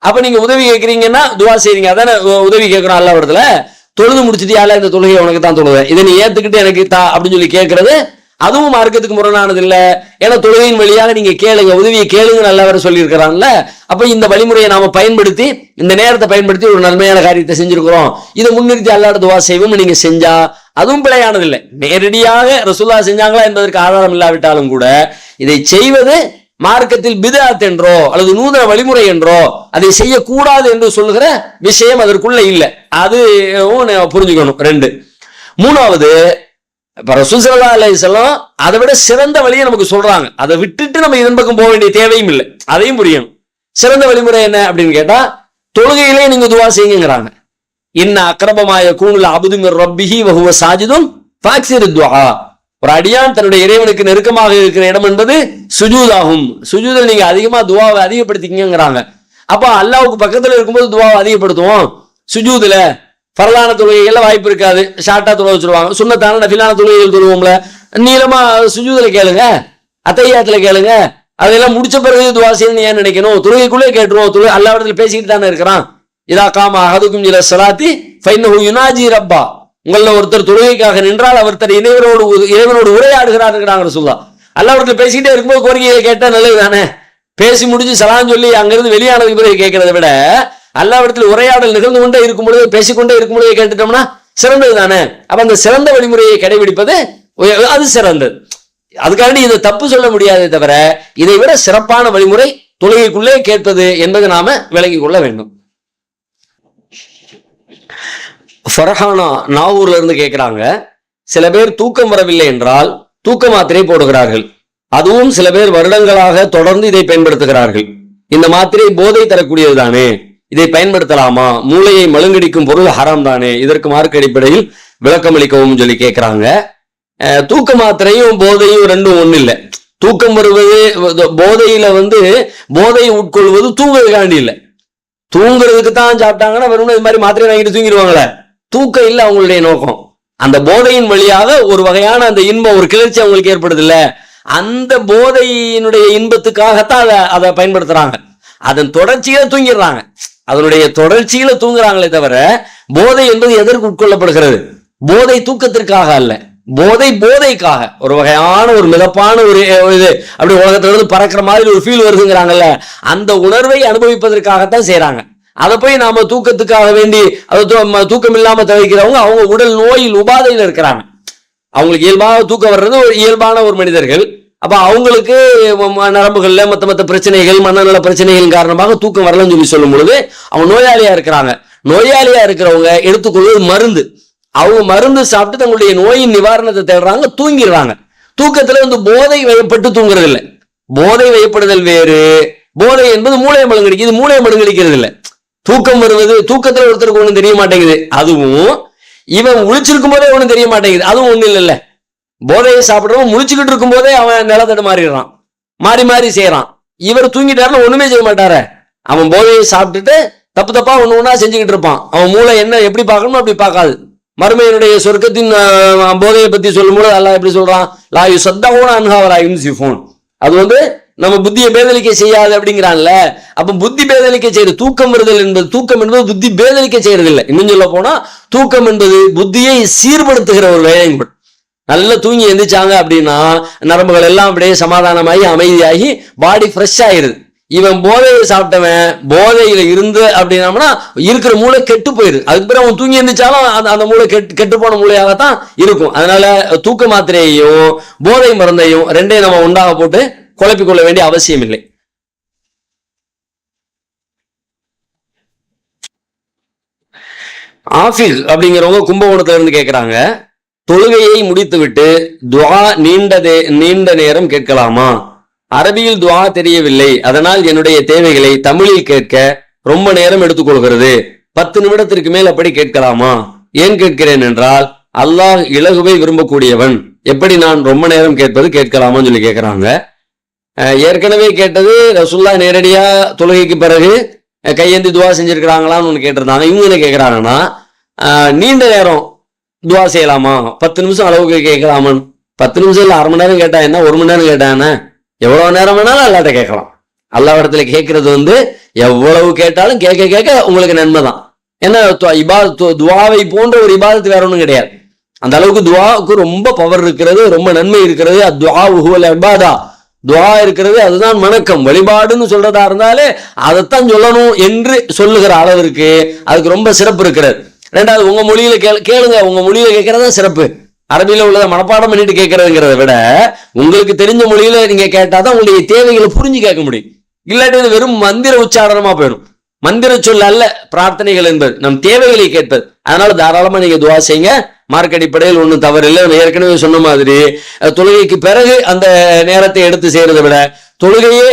A: அப்ப நீங்க உதவி கேட்கறீங்கன்னா துவா செய்றீங்க, அதான உதவி கேட்கிறோம் அல்லாஹ் இடத்துல. தொழுது முடிச்சுட்டு யாரா இந்த தொழுகையை உனக்கு தான் தொழுவேன், இதை நீ ஏத்துக்கிட்டு எனக்கு தா அப்படின்னு சொல்லி கேட்கறது அதுவும் மார்க்கத்துக்கு முரணானது இல்ல. ஏன்னா தொழுகையின் வழியாக நீங்க கேளுங்க, உதவியை கேளுங்க நல்லா வர சொல்லி இருக்கிறான்ல. அப்ப இந்த வழிமுறையை நாம பயன்படுத்தி, இந்த நேரத்தை பயன்படுத்தி ஒரு நன்மையான காரியத்தை செஞ்சிருக்கிறோம், இதை முன்னிறுத்தி அல்லாஹ்விட துவா செய்வோம் நீங்க செஞ்சா அதுவும் பிழையானது இல்லை. நேரடியாக ரசூலுல்லாஹ் செஞ்சாங்களா என்பதற்கு ஆதாரம் இல்லாவிட்டாலும் கூட இதை செய்வது மார்க்கத்தில் பிதஅத் என்றோ அல்லது நூதன வழிமுறை என்றோ அதை செய்யக்கூடாது என்று சொல்லுகிற விஷயம் அதற்குள்ள இல்லை. அது புரிஞ்சுக்கணும். 2. மூணாவது, இப்ப ரசூல் ஸல்லல்லாஹு அலைஹி வஸல்லம் அதை விட சிறந்த வழியை நமக்கு சொல்றாங்க. அதை விட்டுட்டு நம்ம இதன் பக்கம் போக வேண்டிய தேவையும் இல்லை, அதையும் புரியணும். சிறந்த வழிமுறை என்ன அப்படின்னு கேட்டா, தொழுகையிலே நீங்க துவா செய்யுங்கிறாங்க. இன்ன அக்ரபமா யகூனுல் அப்து மிர் ரப்பிஹி வ ஹுவ சாஜிதுன் ஃபஅக்ஸிரு துஆ. ஒரு அடியான் தன்னுடைய இறைவனுக்கு நெருக்கமாக இருக்கிற இடம் என்பது சுஜூத் ஆகும். சுஜூதில் நீங்க அதிகமா துவாவை அதிகப்படுத்திக்கங்கிறாங்க. அப்ப அல்லாஹ்வுக்கு பக்கத்துல இருக்கும்போது துவாவை அதிகப்படுத்துவோம். சுஜூதுல ஃபர்லான தொழுகைகள்ல வாய்ப்பு இருக்காது, ஷார்ட்டா தொழ வச்சிருவாங்க. சுன்னத்தான நஃபிலான தொழுகைகள் தொழுவோம்ல, நீளமா சுஜூதுல கேளுங்க, அத்தஹியாத்துல கேளுங்க. அதெல்லாம் முடிச்ச பிறகு துவா செய்யணும்னு ஏன் நினைக்கணும்? தொழுகைக்குள்ளே கேட்டுருவோம். அல்லாஹ் இடத்துல பேசிக்கிட்டு தானே இருக்கிறான். இதா காம அஹதுக்கும் இலா ஸலாத்தி ஃபைன்னஹு யுனாஜி ரப்பா. உங்கள ஒருத்தர் தொழுகைக்காக நின்றால் அவர் தன் இறைவனோடு உரையாடுகிறார் ரசூலுல்லாஹ். அல்லாஹ் இடத்துல பேசிக்கிட்டே இருக்கும்போது கோரிக்கையை கேட்டா நல்லது தானே. பேசி முடிஞ்சு சலாம் சொல்லி அங்கிருந்து வெளியானதுக்கு பிறகு கேட்கறத விட அல்லாஹ் இடத்துல உரையாடல் நிகழ்ந்து கொண்டே இருக்கும் பொழுது, பேசிக்கொண்டே இருக்கும் பொழுது கேட்டுட்டோம்னா சிறந்தது தானே. அப்ப அந்த சிறந்த வழிமுறையை கடைபிடிப்பது அது சிறந்தது. அதுக்காண்டி இதை தப்பு சொல்ல முடியாதே தவிர, இதை விட சிறப்பான வழிமுறை தொழுகைக்குள்ளே கேட்பது என்பதை நாம விளங்கிக் கொள்ள வேண்டும். ஃபர்ஹானா நாவூர்ல இருந்து கேட்கிறாங்க, சில பேர் தூக்கம் வரவில்லை என்றால் தூக்க மாத்திரை போடுகிறார்கள். அதுவும் சில பேர் வருடங்களாக தொடர்ந்து இதை பயன்படுத்துகிறார்கள். இந்த மாத்திரை போதை தரக்கூடியது தானே, இதை பயன்படுத்தலாமா? மூளையை மழுங்கடிக்கும் பொருள் ஹராம் தானே, இதற்கு மார்க்க அடிப்படையில் விளக்கம் அளிக்கவும் சொல்லி கேட்கிறாங்க. தூக்க மாத்திரையும் போதையும் ரெண்டும் ஒண்ணு இல்லை. தூக்கம் வருவது போதையில போதையை உட்கொள்வது தூங்குறதுக்காண்டி இல்லை. தூங்குறதுக்கு தான் சாப்பிட்டாங்கன்னா வெறும் இது மாதிரி மாத்திரை வாங்கிட்டு தூங்கிடுவாங்களே, தூக்கம் இல்லை அவங்களுடைய நோக்கம். அந்த போதையின் வழியாக ஒரு வகையான அந்த இன்பம், ஒரு கிளர்ச்சி அவங்களுக்கு ஏற்படுது இல்ல, அந்த போதையினுடைய இன்பத்துக்காகத்தான் அதை பயன்படுத்துறாங்க. அதன் தொடர்ச்சியில தூங்கிடுறாங்க, அதனுடைய தொடர்ச்சியில தூங்குறாங்களே தவிர போதை என்பது எதற்கு உட்கொள்ளப்படுகிறது? போதை தூக்கத்திற்காக அல்ல, போதைக்காக ஒரு வகையான ஒரு மிதப்பான ஒரு இது அப்படி உலகத்திலிருந்து பறக்கிற மாதிரி ஒரு ஃபீல் வருதுங்கிறாங்கல்ல, அந்த உணர்வை அனுபவிப்பதற்காகத்தான் செய்யறாங்க. அதை போய் நாம தூக்கத்துக்காக வேண்டி தூக்கம் இல்லாம தவிர்க்கிறவங்க அவங்க உடல் நோயில் உபாதையில இருக்கிறாங்க. அவங்களுக்கு இயல்பாக தூக்கம் வர்றது ஒரு இயல்பான ஒரு மனிதர்கள். அப்ப அவங்களுக்கு நரம்புகள்ல மத்த பிரச்சனைகள், மனநல பிரச்சனைகள் காரணமாக தூக்கம் வரலன்னு சொல்லி சொல்லும் பொழுது அவங்க நோயாளியா இருக்கிறாங்க. நோயாளியா இருக்கிறவங்க எடுத்துக்கொள்வது மருந்து. அவங்க மருந்து சாப்பிட்டு தங்களுடைய நோயின் நிவாரணத்தை தேடுறாங்க, தூங்கிடுறாங்க. தூக்கத்துல போதை வயப்பட்டு தூங்குறது இல்லை. போதை வயப்படுதல் வேறு, போதை என்பது மூளையை மழுங்கடிக்குது. இது மூளையை மழுங்கடிக்கிறது இல்லை. தூக்கம் வருவது, தூக்கத்துல ஒருத்தருக்கு ஒண்ணும் தெரிய மாட்டேங்குது, அதுவும் இவன் முழிச்சிருக்கும் போதே ஒண்ணும் தெரிய மாட்டேங்குது, அதுவும் ஒண்ணு இல்லைல்ல. போதையை சாப்பிடுறவன் முழிச்சுக்கிட்டு இருக்கும் போதே அவன் நிலத்தட்டு மாறிடுறான், மாறி மாறி செய்யறான். இவர் தூங்கிட்டாருன்னு ஒண்ணுமே செய்ய மாட்டாரு. அவன் போதையை சாப்பிட்டுட்டு தப்பா ஒண்ணு செஞ்சுக்கிட்டு இருப்பான். அவன் மூளை என்ன எப்படி பார்க்கணுமோ அப்படி பார்க்காது. மறுமையினுடைய சொர்க்கத்தின் போதையை பத்தி சொல்லும் போது அல்லாஹ் எப்படி சொல்றான்? லா யுஸத்தஊன அன்ஹா வலா யுன்ஸிஃபூன். அது நம்ம புத்தியை பேதலிக்க செய்யாது அப்படிங்கிறான்ல. அப்ப புத்தி பேதலிக்க செய்யறது தூக்கம் வருதல் என்பது, தூக்கம் என்பது புத்தி பேதலிக்க செய்யறது இல்லை. இன்னும் சொல்ல போனா தூக்கம் என்பது புத்தியை சீர்படுத்துகிற ஒரு வேலை. நல்லா தூங்கி எந்திரிச்சாங்க அப்படின்னா நரம்புகள் எல்லாம் அப்படியே சமாதானமாகி அமைதியாகி பாடி ஃப்ரெஷ் ஆயிருது. இவன் போதையை சாப்பிட்டவன் போதையில இருந்து அப்படின்னா இருக்கிற மூளை கெட்டு போயிருது. அதுக்கு பிறகு அவன் தூங்கி எந்திரிச்சாலும் அந்த மூளை கெட்டு போன மூளையாகத்தான் இருக்கும். அதனால தூக்க மாத்திரையையும் போதை மருந்தையும் ரெண்டையும் நம்ம உண்டாக போட்டு குழப்பிக்கொள்ள வேண்டிய அவசியம் இல்லை. ஆஃபிஸ் அப்படிங்கிறவங்க கும்பகோணத்துல இருந்து கேட்கிறாங்க, தொழுகையை முடித்துவிட்டு துஆ நீண்ட நேரம் கேட்கலாமா? அரபியில் துஆ தெரியவில்லை, அதனால் என்னுடைய தேவைகளை தமிழில் கேட்க ரொம்ப நேரம் எடுத்துக்கொள்கிறது. 10 நிமிடத்திற்கு மேல் அப்படி கேட்கலாமா? ஏன் கேட்கிறேன் என்றால் அல்லாஹ் இலகுவை விரும்பக்கூடியவன், எப்படி நான் ரொம்ப நேரம் கேட்பது கேட்கலாமான்னு சொல்லி கேட்கிறாங்க. ஏற்கனவே கேட்டது ரசூலுல்லாஹ் நேரடியா தொழுகைக்கு பிறகு கையேந்தி துவா செஞ்சிருக்கிறாங்களான்னு ஒன்று கேட்டிருந்தாங்க. இவங்க என்ன கேட்கிறாங்கன்னா நீண்ட நேரம் துவா செய்யலாமா, 10 நிமிஷம் அளவுக்கு கேட்கலாமான்னு. 10 நிமிஷம் இல்லை, 1/2 மணி நேரம் கேட்டா என்ன, 1 மணி நேரம் கேட்டா என்ன, எவ்வளவு நேரம் வேணாலும் அல்லாட்ட கேட்கலாம். அல்லாஹ் இடத்துல கேட்கறது எவ்வளவு கேட்டாலும் கேட்க கேட்க உங்களுக்கு நன்மை தான். ஏன்னா துவாவை போன்ற ஒரு இபாதத்து வேற ஒன்றும் கிடையாது. அந்த அளவுக்கு துவாவுக்கு ரொம்ப பவர் இருக்கிறது, ரொம்ப நன்மை இருக்கிறது. துவா இருக்கிறது, அதுதான் வணக்கம். வழிபாடுன்னு சொல்றதா இருந்தாலே அதைத்தான் சொல்லணும் என்று சொல்லுகிற அளவிற்கு அதுக்கு ரொம்ப சிறப்பு இருக்கிறது. ரெண்டாவது, உங்க மொழியில கேளுங்க, உங்க மொழியில கேட்கறதா சிறப்பு. அரபியில உள்ளதை மனப்பாடம் பண்ணிட்டு கேட்கறதுங்கிறத விட உங்களுக்கு தெரிஞ்ச மொழியில நீங்க கேட்டாதான் உங்களுடைய தேவைகளை புரிஞ்சு கேட்க முடியும். இல்லாட்டி இது வெறும் மந்திர உச்சாரணமா போயிடும். மந்திர சொல் அல்ல பிரார்த்தனைகள் என்பது, நம் தேவைகளை கேட்பது. அதனால தாராளமா நீங்க துவா செய்யுங்க, மார்க் அடிப்படையில் ஒன்றும் தவறு இல்லை. ஏற்கனவே சொன்ன மாதிரி தொழுகைக்கு பிறகு அந்த நேரத்தை எடுத்து செய்யறதை விட தொழுகையே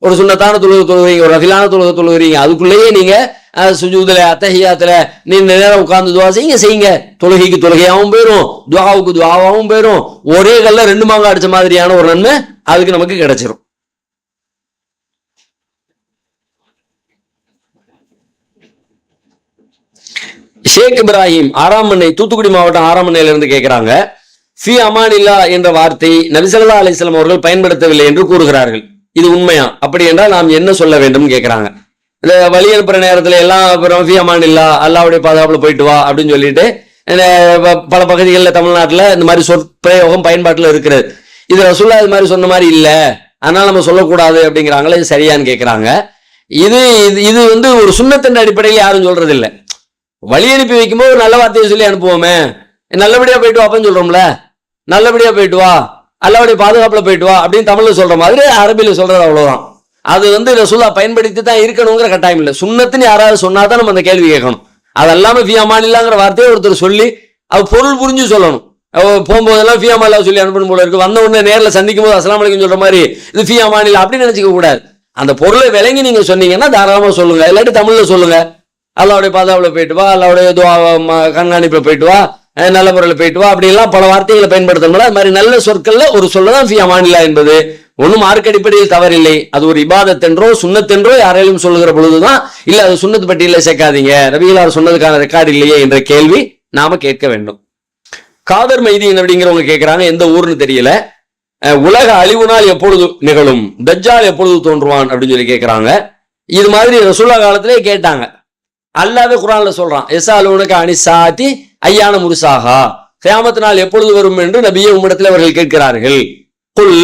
A: ஒரு சுன்னத்தான தொழுகிறீங்க, ஒரு ரஃபிலான தொழுகிறீங்க, அதுக்குள்ளேயே நீங்க சுஜூதுல அத்தஹியாத்துல நீண்ட நேரம் உட்கார்ந்து துவா செய்யுங்க. தொழுகைக்கு தொழுகையாகவும் போயிடும், துவாவுக்கு துவாவாகவும் போயிடும். ஒரே கல்ல 2 மாங்காய் அடிச்ச மாதிரியான ஒரு நன்மை அதுக்கு நமக்கு கிடைச்சிரும். ஷேக் இப்ராஹிம் ஆறாமண்ணை, தூத்துக்குடி மாவட்டம் ஆறாமண்ணையில இருந்து கேட்கிறாங்க, ஃபி அமானில்லா என்ற வார்த்தை நபி ஸல்லல்லாஹு அலைஹி வஸல்லம் அவர்கள் பயன்படுத்தவில்லை என்று கூறுகிறார்கள். இது உண்மையா? அப்படி என்றால் நாம் என்ன சொல்ல வேண்டும் கேட்கிறாங்க. இந்த வழி அனுப்புற நேரத்துல எல்லாம் ஃபி அமானில்லா, அல்லாஹ்வுடைய பாதுகாப்புல போயிட்டு வா அப்படின்னு சொல்லிட்டு பல பகுதிகளில் தமிழ்நாட்டில் இந்த மாதிரி சொற்பிரயோகம் பயன்பாட்டில் இருக்கிறது. இது ரசூலுல்லாஹ் இது மாதிரி சொன்ன மாதிரி இல்லை, அதனால நம்ம சொல்லக்கூடாது அப்படிங்கிறாங்களே, இது சரியான்னு கேட்கிறாங்க. இது இது ஒரு சுன்னத்தின் அடிப்படையில் யாரும் சொல்றது இல்லை. வழி அனுப்பி வைக்கும்போது ஒரு நல்ல வார்த்தையை சொல்லி அனுப்புவோமே, நல்லபடியா போயிட்டு வா அப்படின்னு சொல்றோம்ல, நல்லபடியா போயிட்டு வா, அல்லாஹ்வுடைய பாதுகாப்புல போயிட்டு வா அப்படின்னு தமிழ்ல சொல்ற மாதிரி அரபியில சொல்றது அவ்வளவுதான். அது ரசூலுல்லாஹ் பயன்படுத்தி தான் இருக்கணுங்கிற கட்டாயம் இல்லை. சுன்னத்துன்னு யாராவது சொன்னாதான் நம்ம அந்த கேள்வி கேட்கணும். அது எல்லாமே ஃபி அமானில்லாங்கிற வார்த்தையை ஒருத்தர் சொல்லி அது பொருள் புரிஞ்சு சொல்லணும். போகும்போதெல்லாம் ஃபி அமானில்லா சொல்லி அனுப்பணும் போல இருக்கு, வந்த உடனே நேரில் சந்திக்கும் போது அஸ்ஸலாமு அலைக்கும் சொல்ற மாதிரி இது ஃபி அமானில்லா அப்படின்னு நினைச்சுக்க கூடாது. அந்த பொருளை விளங்கி நீங்க சொன்னீங்கன்னா தாராளமா சொல்லுங்க, இல்லாட்டி தமிழ்ல சொல்லுங்க. அல்லாஹ்வுடைய பாதுகாப்புல போயிட்டு வா, அல்லாஹ்வுடைய கண்காணிப்புல போயிட்டு வா, நல்ல முறையில் போயிட்டு வா, அப்படி எல்லாம் பல வார்த்தைகளை பயன்படுத்தணும். அது மாதிரி நல்ல சொற்கள்ல ஒரு சொல்லதான் ஃபி அமானில்லா என்பது ஒன்னும் மார்க் அடிப்படையில் தவறில்லை. அது ஒரு இபாதத் என்றோ சுன்னத்தென்றோ யாரையும் சொல்லுகிற பொழுதுதான் இல்ல அது சுன்னத் பட்டியல சேர்க்காதீங்க, நபிகளார் சொன்னதுக்கான ரெக்கார்டு இல்லையே என்ற கேள்வி நாம கேட்க வேண்டும். காதர் மைதீன் அப்படிங்கிறவங்க கேட்கிறாங்க, எந்த ஊர்னு தெரியல, உலக அழிவு நாள் எப்பொழுது நிகழும், தஜ்ஜால் எப்பொழுது தோன்றுவான் அப்படின்னு சொல்லி கேட்கிறாங்க. இது மாதிரி ரசூலுல்லாஹ் காலத்திலே கேட்டாங்க. அல்லாஹ்வே குர்ஆன்ல சொல்றான், யஸாலூனக அனிஸ்ஸாத்தி அய்யான முர்சாஹா, கியாமத் நாள் எப்பொழுது வரும் என்று நபியே உம்மிடத்தில் அவர்கள் கேட்கிறார்கள். குல்,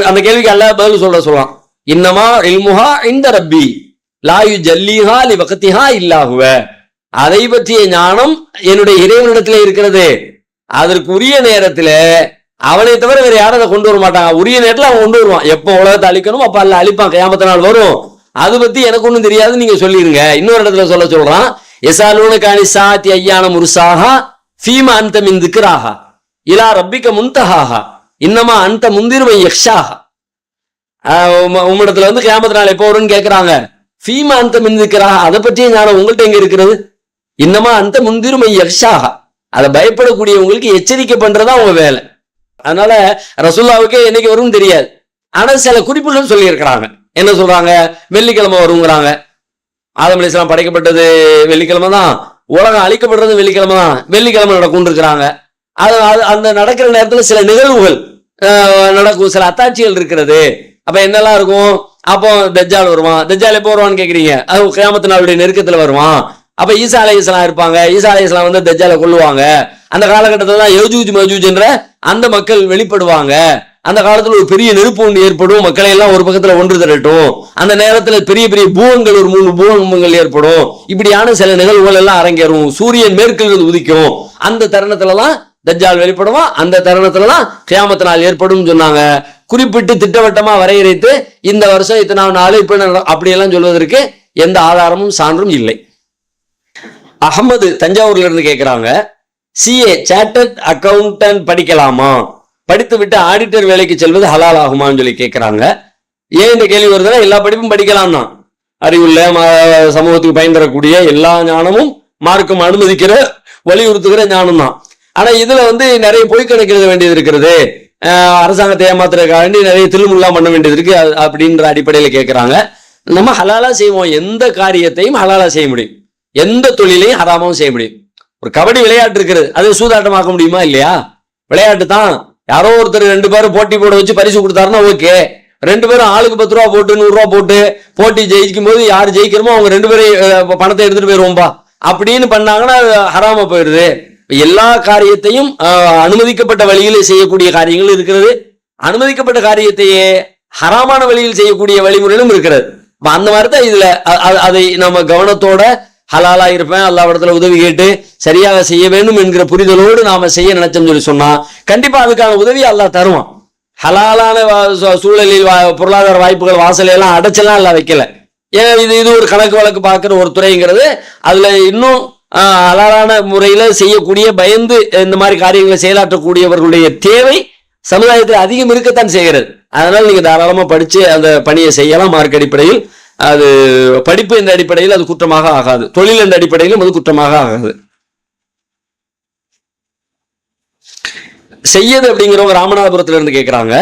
A: அந்த கேள்விக்கு அல்லாஹ் பதில் சொல்றான், இன்னமா இல்முஹா இன்த ரப்பி லா யுஜல்லிஹா லிவக்திஹா இல்லா ஹுவ, அதை பற்றிய ஞானம் என்னுடைய இறைவனிடத்திலே இருக்கிறது, அதற்கு உரிய நேரத்துல அவனை தவிர வேற யாரும் அதை கொண்டு வர மாட்டாங்க. உரிய நேரத்துல அவன் கொண்டு வருவான். எப்போ உலகத்தை அழிக்கணும் அப்ப அல்லாஹ் அழிப்பான், கியாமத் நாள் வரும். அது பத்தி எனக்கு ஒண்ணும் தெரியாது, நீங்க சொல்லிருங்க. இன்னொரு இடத்துல சொல்றான், யஸாலூனக அனிஸ்ஸாத்தி அய்யான முர்சாஹா ஃபீமா அன்த மின் திக்ராஹா இலா ரப்பிக முன்தஹாஹா இன்னமா அன்த முந்திரு மை யக்ஷாஹா. உம்மிடத்துல கியாமத் நாள் எப்போ வரும்னு கேட்கிறாங்க. ஃபீமா அன்த மின் திக்ராஹா, அதை பற்றிய ஞானம் உங்கள்கிட்ட எங்க இருக்கிறது? இன்னமா அன்த முந்திரு மை யக்ஷாஹா, அதை பயப்படக்கூடியவங்களுக்கு எச்சரிக்கை பண்றதா உங்க வேலை. அதனால ரசூலுல்லாஹ்வுக்கே என்னைக்கு வரும்னு தெரியாது. ஆனா சில குறிப்புகள் சொல்லி இருக்கிறாங்க. என்ன சொல்றாங்க? வெள்ளிக்கிழமை வருங்கிறாங்க. ஆதம் அலைஹிஸ்ஸலாம் படைக்கப்பட்டது வெள்ளிக்கிழமை தான், உலகம் அழிக்கப்படுறது வெள்ளிக்கிழமை தான், வெள்ளிக்கிழமை நடக்கும் இருக்கிறாங்க. அந்த நடக்கிற நேரத்துல சில நிகழ்வுகள் நடக்கும், சில அத்தாட்சிகள் இருக்கிறது. அப்ப என்னெல்லாம் இருக்கும்? அப்போ தஜ்ஜால் வருவான். தஜ்ஜால் எப்போ வருவான்னு கேக்குறீங்க? அது கியாமத்து நாளுடைய நெருக்கத்துல வருவான். அப்ப ஈசா அலைஹிஸ்ஸலாம் இருப்பாங்க. ஈசா அலைஹிஸ்ஸலாம் வந்து தஜ்ஜாலை கொல்லுவாங்க. அந்த காலகட்டத்தில் தான் யஜூஜ் மஜூஜ் என்ற அந்த மக்கள் வெளிப்படுவாங்க. அந்த காலத்துல ஒரு பெரிய நெருப்பு ஒன்று ஏற்படும், மக்களை எல்லாம் ஒரு பக்கத்துல ஒன்று திரட்டும். அந்த நேரத்துல பெரிய பெரிய பூகங்கள், ஒரு 3 பூகம்பங்கள் ஏற்படும். இப்படியான சில நிகழ்வுகள் எல்லாம் அரங்கேறும். சூரியன் மேற்கில் இருந்து உதிக்கும். அந்த தருணத்துலலாம் தஜ்ஜால் வெளிப்படுவான். அந்த தருணத்துலதான் கியாமத்து நாள் ஏற்படும் சொன்னாங்க. குறிப்பிட்டு திட்டவட்டமா வரையறைத்து இந்த வருஷம் இத்தனை நாள் இப்ப அப்படியெல்லாம் சொல்வதற்கு எந்த ஆதாரமும் சான்றும் இல்லை. அகமது தஞ்சாவூர்ல இருந்து கேட்கிறாங்க, சிஏ சார்ட்டர்ட் அக்கவுண்டன்ட் படிக்கலாமா? படித்து விட்டு ஆடிட்டர் வேலைக்கு செல்வது ஹலால் ஆகுமான்னு சொல்லி கேட்கிறாங்க. ஏன் இந்த கேள்வி வருதுன்னா, எல்லா படிப்பும் படிக்கலாம் தான். அறிவுள்ள சமூகத்துக்கு பயன் தரக்கூடிய எல்லா ஞானமும் மார்க்கம் அனுமதிக்கிற வலியுறுத்துகிற ஞானம் தான். ஆனா இதுல வந்து நிறைய பொய் கணக்கிட வேண்டியது இருக்கிறது, அரசாங்கத்தை ஏமாத்துறதுக்காண்டி நிறைய திருமுல்லாம் பண்ண வேண்டியது இருக்கு அப்படின்ற அடிப்படையில கேட்கிறாங்க. நம்ம ஹலாலா செய்வோம். எந்த காரியத்தையும் ஹலாலா செய்ய முடியும், எந்த தொழிலையும் ஹராமாவும் செய்ய முடியும். ஒரு கபடி விளையாட்டு இருக்கிறது, அது சூதாட்டமாக்க முடியுமா? இல்லையா? விளையாட்டு தான். யாரோ ஒருத்தர் 2 பேரும் போட்டி போட வச்சு பரிசு கொடுத்தாருன்னா ஓகே. 2 பேரும் ஆளுக்கு 10 ரூபா போட்டு 100 ரூபா போட்டு போட்டி ஜெயிக்கும் போது யார் ஜெயிக்கிறோமோ அவங்க 2 பேரும் பணத்தை எடுத்துட்டு போயிருவோம்பா அப்படின்னு பண்ணாங்கன்னா ஹராமா போயிடுது. எல்லா காரியத்தையும் அனுமதிக்கப்பட்ட வழியில செய்யக்கூடிய காரியங்கள் இருக்கிறது, அனுமதிக்கப்பட்ட காரியத்தையே ஹராமான வழியில் செய்யக்கூடிய வழிமுறைகளும் இருக்கிறது. அந்த மாதிரி தான் இதுல அதை நம்ம கவனத்தோட ஹலாலா இருப்பேன், அல்லாஹ்விடத்துல உதவி கேட்டு சரியாக செய்ய வேண்டும் என்கிற புரிதலோடு நாம செய்ய நினைச்சோம்னு சொல்லி சொன்னா கண்டிப்பா அதுக்கான உதவி அல்லாஹ் தருவான். ஹலாலான சூழலில் பொருளாதார வாய்ப்புகள் வாசலையெல்லாம் அடைச்செல்லாம் எல்லாம் வைக்கல. ஏன் இது ஒரு கணக்கு வழக்கு பார்க்கிற ஒரு துறைங்கிறது. அதுல இன்னும் ஹலாலான முறையில செய்யக்கூடிய, பயந்து இந்த மாதிரி காரியங்களை செயலாற்றக்கூடியவர்களுடைய தேவை சமுதாயத்தில் அதிகம் இருக்கத்தான் செய்கிறது. அதனால நீங்க தாராளமா படிச்சு அந்த பணியை செய்யலாம். மார்க் அடிப்படையில் அது படிப்பு என்ற அடிப்படையில் அது குற்றமாக ஆகாது, தொழில் என்ற அடிப்படையிலும் அது குற்றமாக ஆகாது. செய்யது அப்படிங்கிறவங்க ராமநாதபுரத்துல இருந்து கேட்கிறாங்க,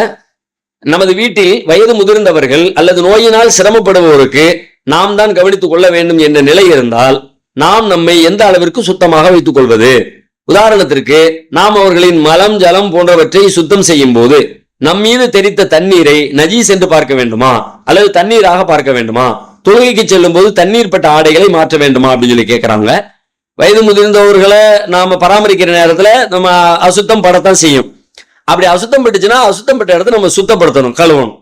A: நமது வீட்டில் வயது முதிர்ந்தவர்கள் அல்லது நோயினால் சிரமப்படுபவருக்கு நாம் தான் கவனித்துக் கொள்ள வேண்டும் என்ற நிலை இருந்தால் நாம் நம்மை எந்த அளவிற்கு சுத்தமாக வைத்துக் கொள்வது? உதாரணத்திற்கு நாம் அவர்களின் மலம் ஜலம் போன்றவற்றை சுத்தம் செய்யும் போது நம் மீது தெரித்த தண்ணீரை நஜீஸ் என்று பார்க்க வேண்டுமா அல்லது தண்ணீராக பார்க்க வேண்டுமா? தொழுகைக்கு செல்லும் போது தண்ணீர் பட்ட ஆடைகளை மாற்ற வேண்டுமா அப்படின்னு சொல்லி கேட்கிறாங்க. வயது முதிர்ந்தவர்களை நாம பராமரிக்கிற நேரத்துல நம்ம அசுத்தம் படத்தான் செய்யும். அப்படி அசுத்தம் பட்டுச்சுன்னா அசுத்தம் பட்ட இடத்த நம்ம சுத்தப்படுத்தணும், கழுவணும்.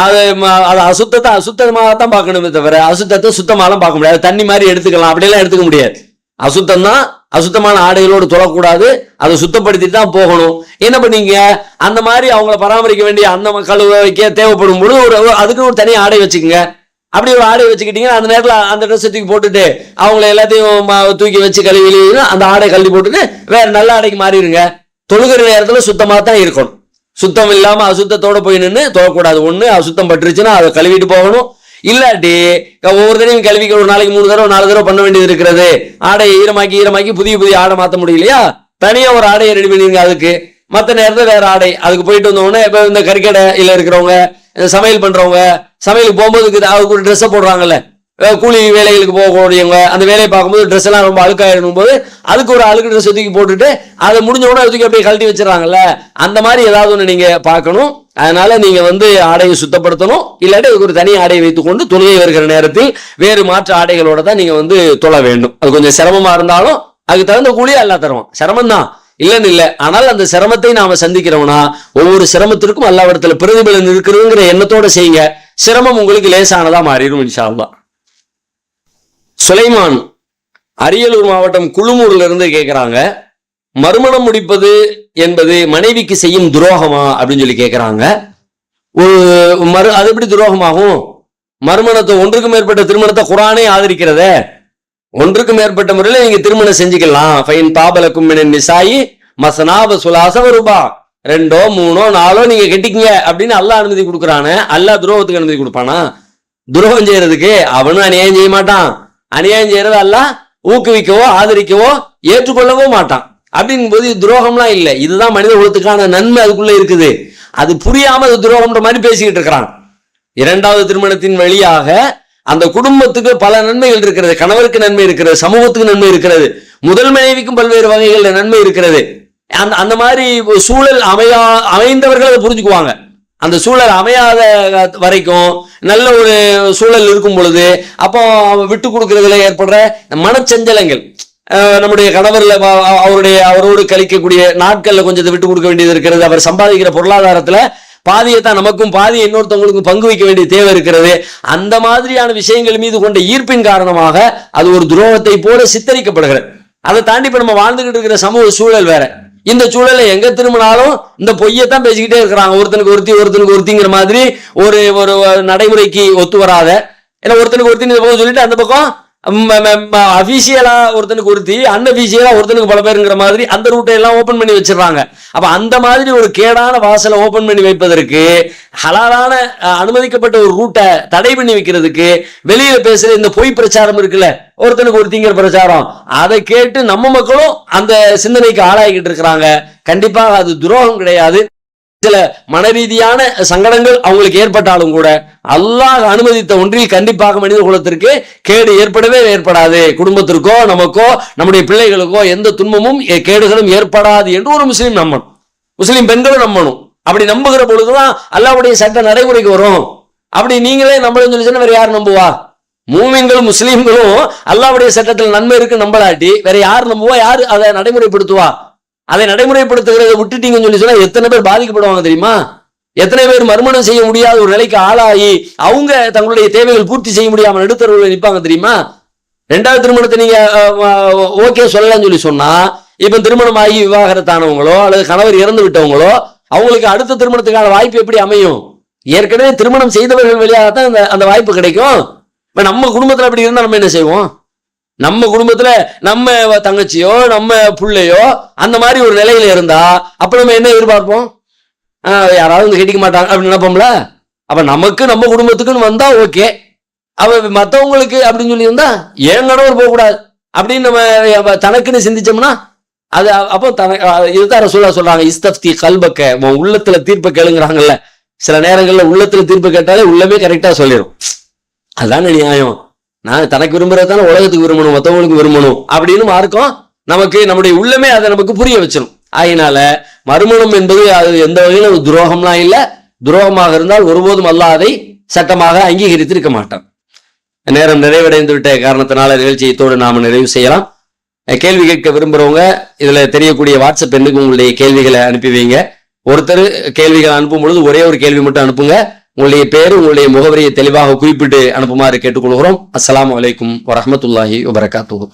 A: அது அசுத்தத்தை அசுத்தமாகத்தான் பார்க்கணுமே தவிர அசுத்தத்தை சுத்தமாலாம் பார்க்க முடியாது. தண்ணி மாதிரி எடுத்துக்கலாம், அப்படியெல்லாம் எடுத்துக்க முடியாது. அசுத்தம் தான். அசுத்தமான ஆடைகளோடு தொழக்கூடாது, அதை சுத்தப்படுத்திட்டு தான் போகணும். என்ன பண்ணீங்க, அந்த மாதிரி அவங்கள பராமரிக்க வேண்டிய அந்த கழுவ வைக்க தேவைப்படும் போது அதுக்கு ஒரு தனி ஆடை வச்சுக்கோங்க. அப்படி ஒரு ஆடை வச்சுக்கிட்டீங்கன்னா அந்த நேரத்தில் அந்த ட்ரெஸ் தூக்கி போட்டுட்டு அவங்கள எல்லாத்தையும் தூக்கி வச்சு கழுவி அந்த ஆடை கழுவி போட்டுட்டு வேற நல்ல ஆடைக்கு மாறிடுங்க. தொழுகிற நேரத்தில் சுத்தமாக தான் இருக்கணும். சுத்தம் இல்லாம அசுத்தத்தோட போய் நின்று தொழக்கூடாது. ஒண்ணு அசுத்தம் பட்டுருச்சுன்னா அதை கழுவிட்டு போகணும். இல்லாட்டி ஒவ்வொரு தடவையும் கல்விக்கு ஒரு நாளைக்கு 3 தடவை 4 தடவை பண்ண வேண்டியது இருக்கிறது. ஆடையை ஈரமாக்கி புதிய ஆடை மாற்ற முடியலையா, தனியா ஒரு ஆடையை ரெடி பண்ணிருங்க. அதுக்கு மற்ற நேரத்தில் வேற ஆடை. அதுக்கு போயிட்டு வந்தோடனே இப்ப இந்த கறிக்கடையில இருக்கிறவங்க, சமையல் பண்றவங்க, சமையலுக்கு போகும்போது அதுக்கு ஒரு ட்ரெஸ்ஸை போடுறாங்கல்ல, கூலி வேலைகளுக்கு போகக்கூடியவங்க, அந்த வேலையை பார்க்கும்போது ட்ரெஸ் எல்லாம் ரொம்ப அழுக்காயிடும் போது அதுக்கு ஒரு அழுக்கு ட்ரெஸ் தூக்கி போட்டுட்டு அதை முடிஞ்ச உடனே தூக்கி அப்படியே கழட்டி வச்சிடறாங்கல்ல. அந்த மாதிரி ஏதாவது ஒன்று நீங்க பார்க்கணும். அதனால நீங்க ஆடையை சுத்தப்படுத்தணும். இல்லாட்டி அதுக்கு ஒரு தனி ஆடையை வைத்துக்கொண்டு தொழுகை வருகிற நேரத்தில் வேறு மாற்று ஆடைகளோட தான் நீங்க தொழ வேண்டும். அது கொஞ்சம் சிரமமா இருந்தாலும் அதுக்கு தகுந்த கூலியா அல்லாஹ் தருவான். சிரமம் தான், இல்லைன்னு இல்லை. ஆனால் அந்த சிரமத்தை நாம சந்திக்கிறோம்னா ஒவ்வொரு சிரமத்திற்கும் அல்லாஹ்விடத்துல பிரதிபலன் இருக்குதுங்கிற எண்ணத்தோட செய்யுங்க. சிரமம் உங்களுக்கு லேசானதா மாறிடும் இன்ஷா அல்லாஹ். சுலைமான் அரியலூர் மாவட்டம் குழுமூர்ல இருந்து கேட்கிறாங்க, மறுமணம் முடிப்பது என்பது மனைவிக்கு செய்யும் துரோகமா அப்படின்னு சொல்லி கேட்கிறாங்க. அது எப்படி துரோகமாகும்? மறுமணத்தை, ஒன்றுக்கு மேற்பட்ட திருமணத்தை குர்ஆனே ஆதரிக்கிறத. ஒன்றுக்கு மேற்பட்ட முறையில நீங்க திருமணம் செஞ்சுக்கலாம். ஃபைன் தாபலக்கும் மினன் நிசாயி மஸ்னா வ சுலாஸ வ ருபா, 2 3 4 நீங்க கெட்டிக்கங்க அப்படின்னு அல்லாஹ் அனுமதி கொடுக்குறானே. அல்லாஹ் துரோகத்துக்கு அனுமதி கொடுப்பானா? துரோகம் செய்யறதுக்கு அவனும் அநியாயம் செய்ய மாட்டான். அநியாயம் செய்யறது அல்லாஹ் ஊக்குவிக்கவோ ஆதரிக்கவோ ஏற்றுக்கொள்ளவோ மாட்டான். அப்படிங்கும் போது துரோகம்லாம் இல்லை. இதுதான் மனித குலத்துக்கான நன்மை அதுக்குள்ள இருக்குது. அது புரியாம அது துரோகம்ன்ற மாதிரி பேசிக்கிட்டு இருக்கிறான். 2வது திருமணத்தின் வழியாக அந்த குடும்பத்துக்கு பல நன்மைகள் இருக்கிறது. கணவருக்கு நன்மை இருக்கிறது, சமூகத்துக்கு நன்மை இருக்கிறது, முதல் மனைவிக்கும் பல்வேறு வகைகள்ல நன்மை இருக்கிறது. அந்த மாதிரி சூழல் அமைந்தவர்கள் அதை புரிஞ்சுக்குவாங்க. அந்த சூழல் அமையாத வரைக்கும் நல்ல ஒரு சூழல் இருக்கும் பொழுது அப்போ விட்டு கொடுக்கறதுல ஏற்படுற மனச்சஞ்சலங்கள், நம்முடைய கணவர்ல அவரோடு கழிக்கக்கூடிய நாட்கள்ல கொஞ்சத்தை விட்டு கொடுக்க வேண்டியது இருக்கிறது, அவர் சம்பாதிக்கிற பொருளாதாரத்துல பாதியத்தான் நமக்கும் பாதி இன்னொருத்தவங்களுக்கும் பங்கு வைக்க வேண்டிய தேவை இருக்கிறது. அந்த மாதிரியான விஷயங்கள் மீது கொண்ட ஈர்ப்பின் காரணமாக அது ஒரு துரோகத்தை போல சித்தரிக்கப்படுகிறது. அதை தாண்டி இப்ப நம்ம வாழ்ந்துகிட்டு இருக்கிற சமூக சூழல் வேற. இந்த சூழலை எங்க திரும்பினாலும் இந்த பொய்யத்தான் பேசிக்கிட்டே இருக்கிறாங்க. ஒருத்தனுக்கு ஒருத்திங்கிற மாதிரி ஒரு ஒரு நடைமுறைக்கு ஒத்து வராத, ஏன்னா ஒருத்தனுக்கு ஒருத்தின்னு சொல்லிட்டு அந்த பக்கம் அபிஷியலா ஒருத்தனுக்கு ஒருத்தி, அன்அபிஷியலா ஒருத்தனுக்கு பல பேருங்கிற மாதிரி அந்த ரூட்டை எல்லாம் ஓபன் பண்ணி வச்சிடறாங்க. அப்ப அந்த மாதிரி ஒரு கேடான வாசலை ஓபன் பண்ணி வைப்பதற்கு, ஹலாலான அனுமதிக்கப்பட்ட ஒரு ரூட்டை தடை பண்ணி வைக்கிறதுக்கு வெளியில பேசுற இந்த பொய் பிரச்சாரம் இருக்குல்ல, ஒருத்தனுக்கு ஒருத்திங்கிற பிரச்சாரம், அதை கேட்டு நம்ம மக்களும் அந்த சிந்தனைக்கு ஆளாகிட்டு இருக்கிறாங்க. கண்டிப்பாக அது துரோகம் கிடையாது. சில மனரீதியான சங்கடங்கள் அவங்களுக்கு ஏற்பட்டாலும் கூட அல்லாஹ் அனுமதித்த ஒன்றில் கண்டிப்பாக மனித குலத்திற்கு கேடு ஏற்படவே ஏற்படாது. குடும்பத்திற்கோ நமக்கோ நம்முடைய பிள்ளைகளுக்கோ எந்த துன்பமும் கேடுகளும் ஏற்படாது என்று ஒரு முஸ்லீம் நம்பணும், முஸ்லீம் பெண்களும் நம்பணும். அப்படி நம்புகிற பொழுதுதான் அல்லாஹ்வுடைய சட்ட நடைமுறைக்கு வரும். அப்படி நீங்களே நம்பலன்னு சொல்லி சொன்னா வேற யார் நம்புவா? மூமின்களும் முஸ்லீம்களும் அல்லாஹ்வுடைய சட்டத்தில் நன்மை இருக்கு நம்பலாட்டி வேற யார் நம்புவா? யாரு அதை நடைமுறைப்படுத்துவா? அதை நடைமுறைப்படுத்துகிறத விட்டுட்டீங்கன்னு சொல்லி சொன்னா எத்தனை பேர் பாதிக்கப்படுவாங்க தெரியுமா? எத்தனை பேர் மறுமணம் செய்ய முடியாத ஒரு நிலைக்கு ஆளாகி அவங்க தங்களுடைய தேவைகள் பூர்த்தி செய்ய முடியாம நடுத்தரவுல நிற்பாங்க தெரியுமா? ரெண்டாவது திருமணத்தை நீங்க ஓகே சொல்லலாம்னு சொல்லி சொன்னா, இப்ப திருமணம் ஆகி விவாகரத்தானவங்களோ அல்லது கணவர் இறந்து விட்டவங்களோ அவங்களுக்கு அடுத்த திருமணத்துக்கான வாய்ப்பு எப்படி அமையும்? ஏற்கனவே திருமணம் செய்தவர்கள் வழியாகத்தான் அந்த வாய்ப்பு கிடைக்கும். இப்ப நம்ம குடும்பத்துல அப்படி இருந்தா நம்ம என்ன செய்வோம்? நம்ம குடும்பத்துல நம்ம தங்கச்சியோ நம்ம பிள்ளையோ அந்த மாதிரி ஒரு நிலையில இருந்தா அப்ப நம்ம என்ன எதிர்பார்ப்போம்? யாராவது வந்து கட்டிக்க மாட்டாங்க அப்படின்னு நினைப்போம்ல. அப்ப நமக்கு நம்ம குடும்பத்துக்குன்னு வந்தா ஓகே, அவ மத்தவங்களுக்கு அப்படின்னு சொல்லி இருந்தா ஏன் கணவர் போகக்கூடாது அப்படின்னு நம்ம தனக்குன்னு சிந்திச்சோம்னா அது அப்போ இதுதான் ரசூலுல்லாஹ் சொல்றாங்க, இஸ்தஃப்தி கல்பக்க, உள்ளத்துல தீர்ப்பை கேளுங்கிறாங்கல்ல. சில நேரங்கள்ல உள்ளத்துல தீர்ப்பு கேட்டாலே உள்ளமே கரெக்டா சொல்லிடும். அதுதான் நியாயம். நான் தனக்கு விரும்புறதான உலகத்துக்கு விரும்பணும், மற்றவங்களுக்கு விரும்பணும் அப்படின்னு மார்க்கம் நமக்கு நம்முடைய உள்ளமே அதை நமக்கு புரிய வச்சிடும். அதனால மறுமணம் என்பது அது எந்த வகையில ஒரு துரோகம்லாம் இல்லை. துரோகமாக இருந்தால் ஒருபோதும் அல்லாஹ் அதை சட்டமாக அங்கீகரித்திருக்க மாட்டான். நேரம் நிறைவடைந்து விட்ட காரணத்தினால நிகழ்ச்சியத்தோடு நாம நிறைவு செய்யலாம். கேள்வி கேட்க விரும்புறவங்க இதுல தெரியக்கூடிய வாட்ஸ்அப் எண்ணுக்கு உங்களுடைய கேள்விகளை அனுப்பி வைங்க. ஒருத்தர் கேள்விகளை அனுப்பும் பொழுது ஒரே ஒரு கேள்வி மட்டும் அனுப்புங்க. உங்களுடைய பேரு உங்களுடைய முகவரியை தெளிவாக குறிப்பிட்டு அனுப்புமாறு கேட்டுக்கொள்கிறோம். அஸ்ஸலாமு அலைக்கும் வரஹ்மத்துல்லாஹி வபரகாத்துஹு.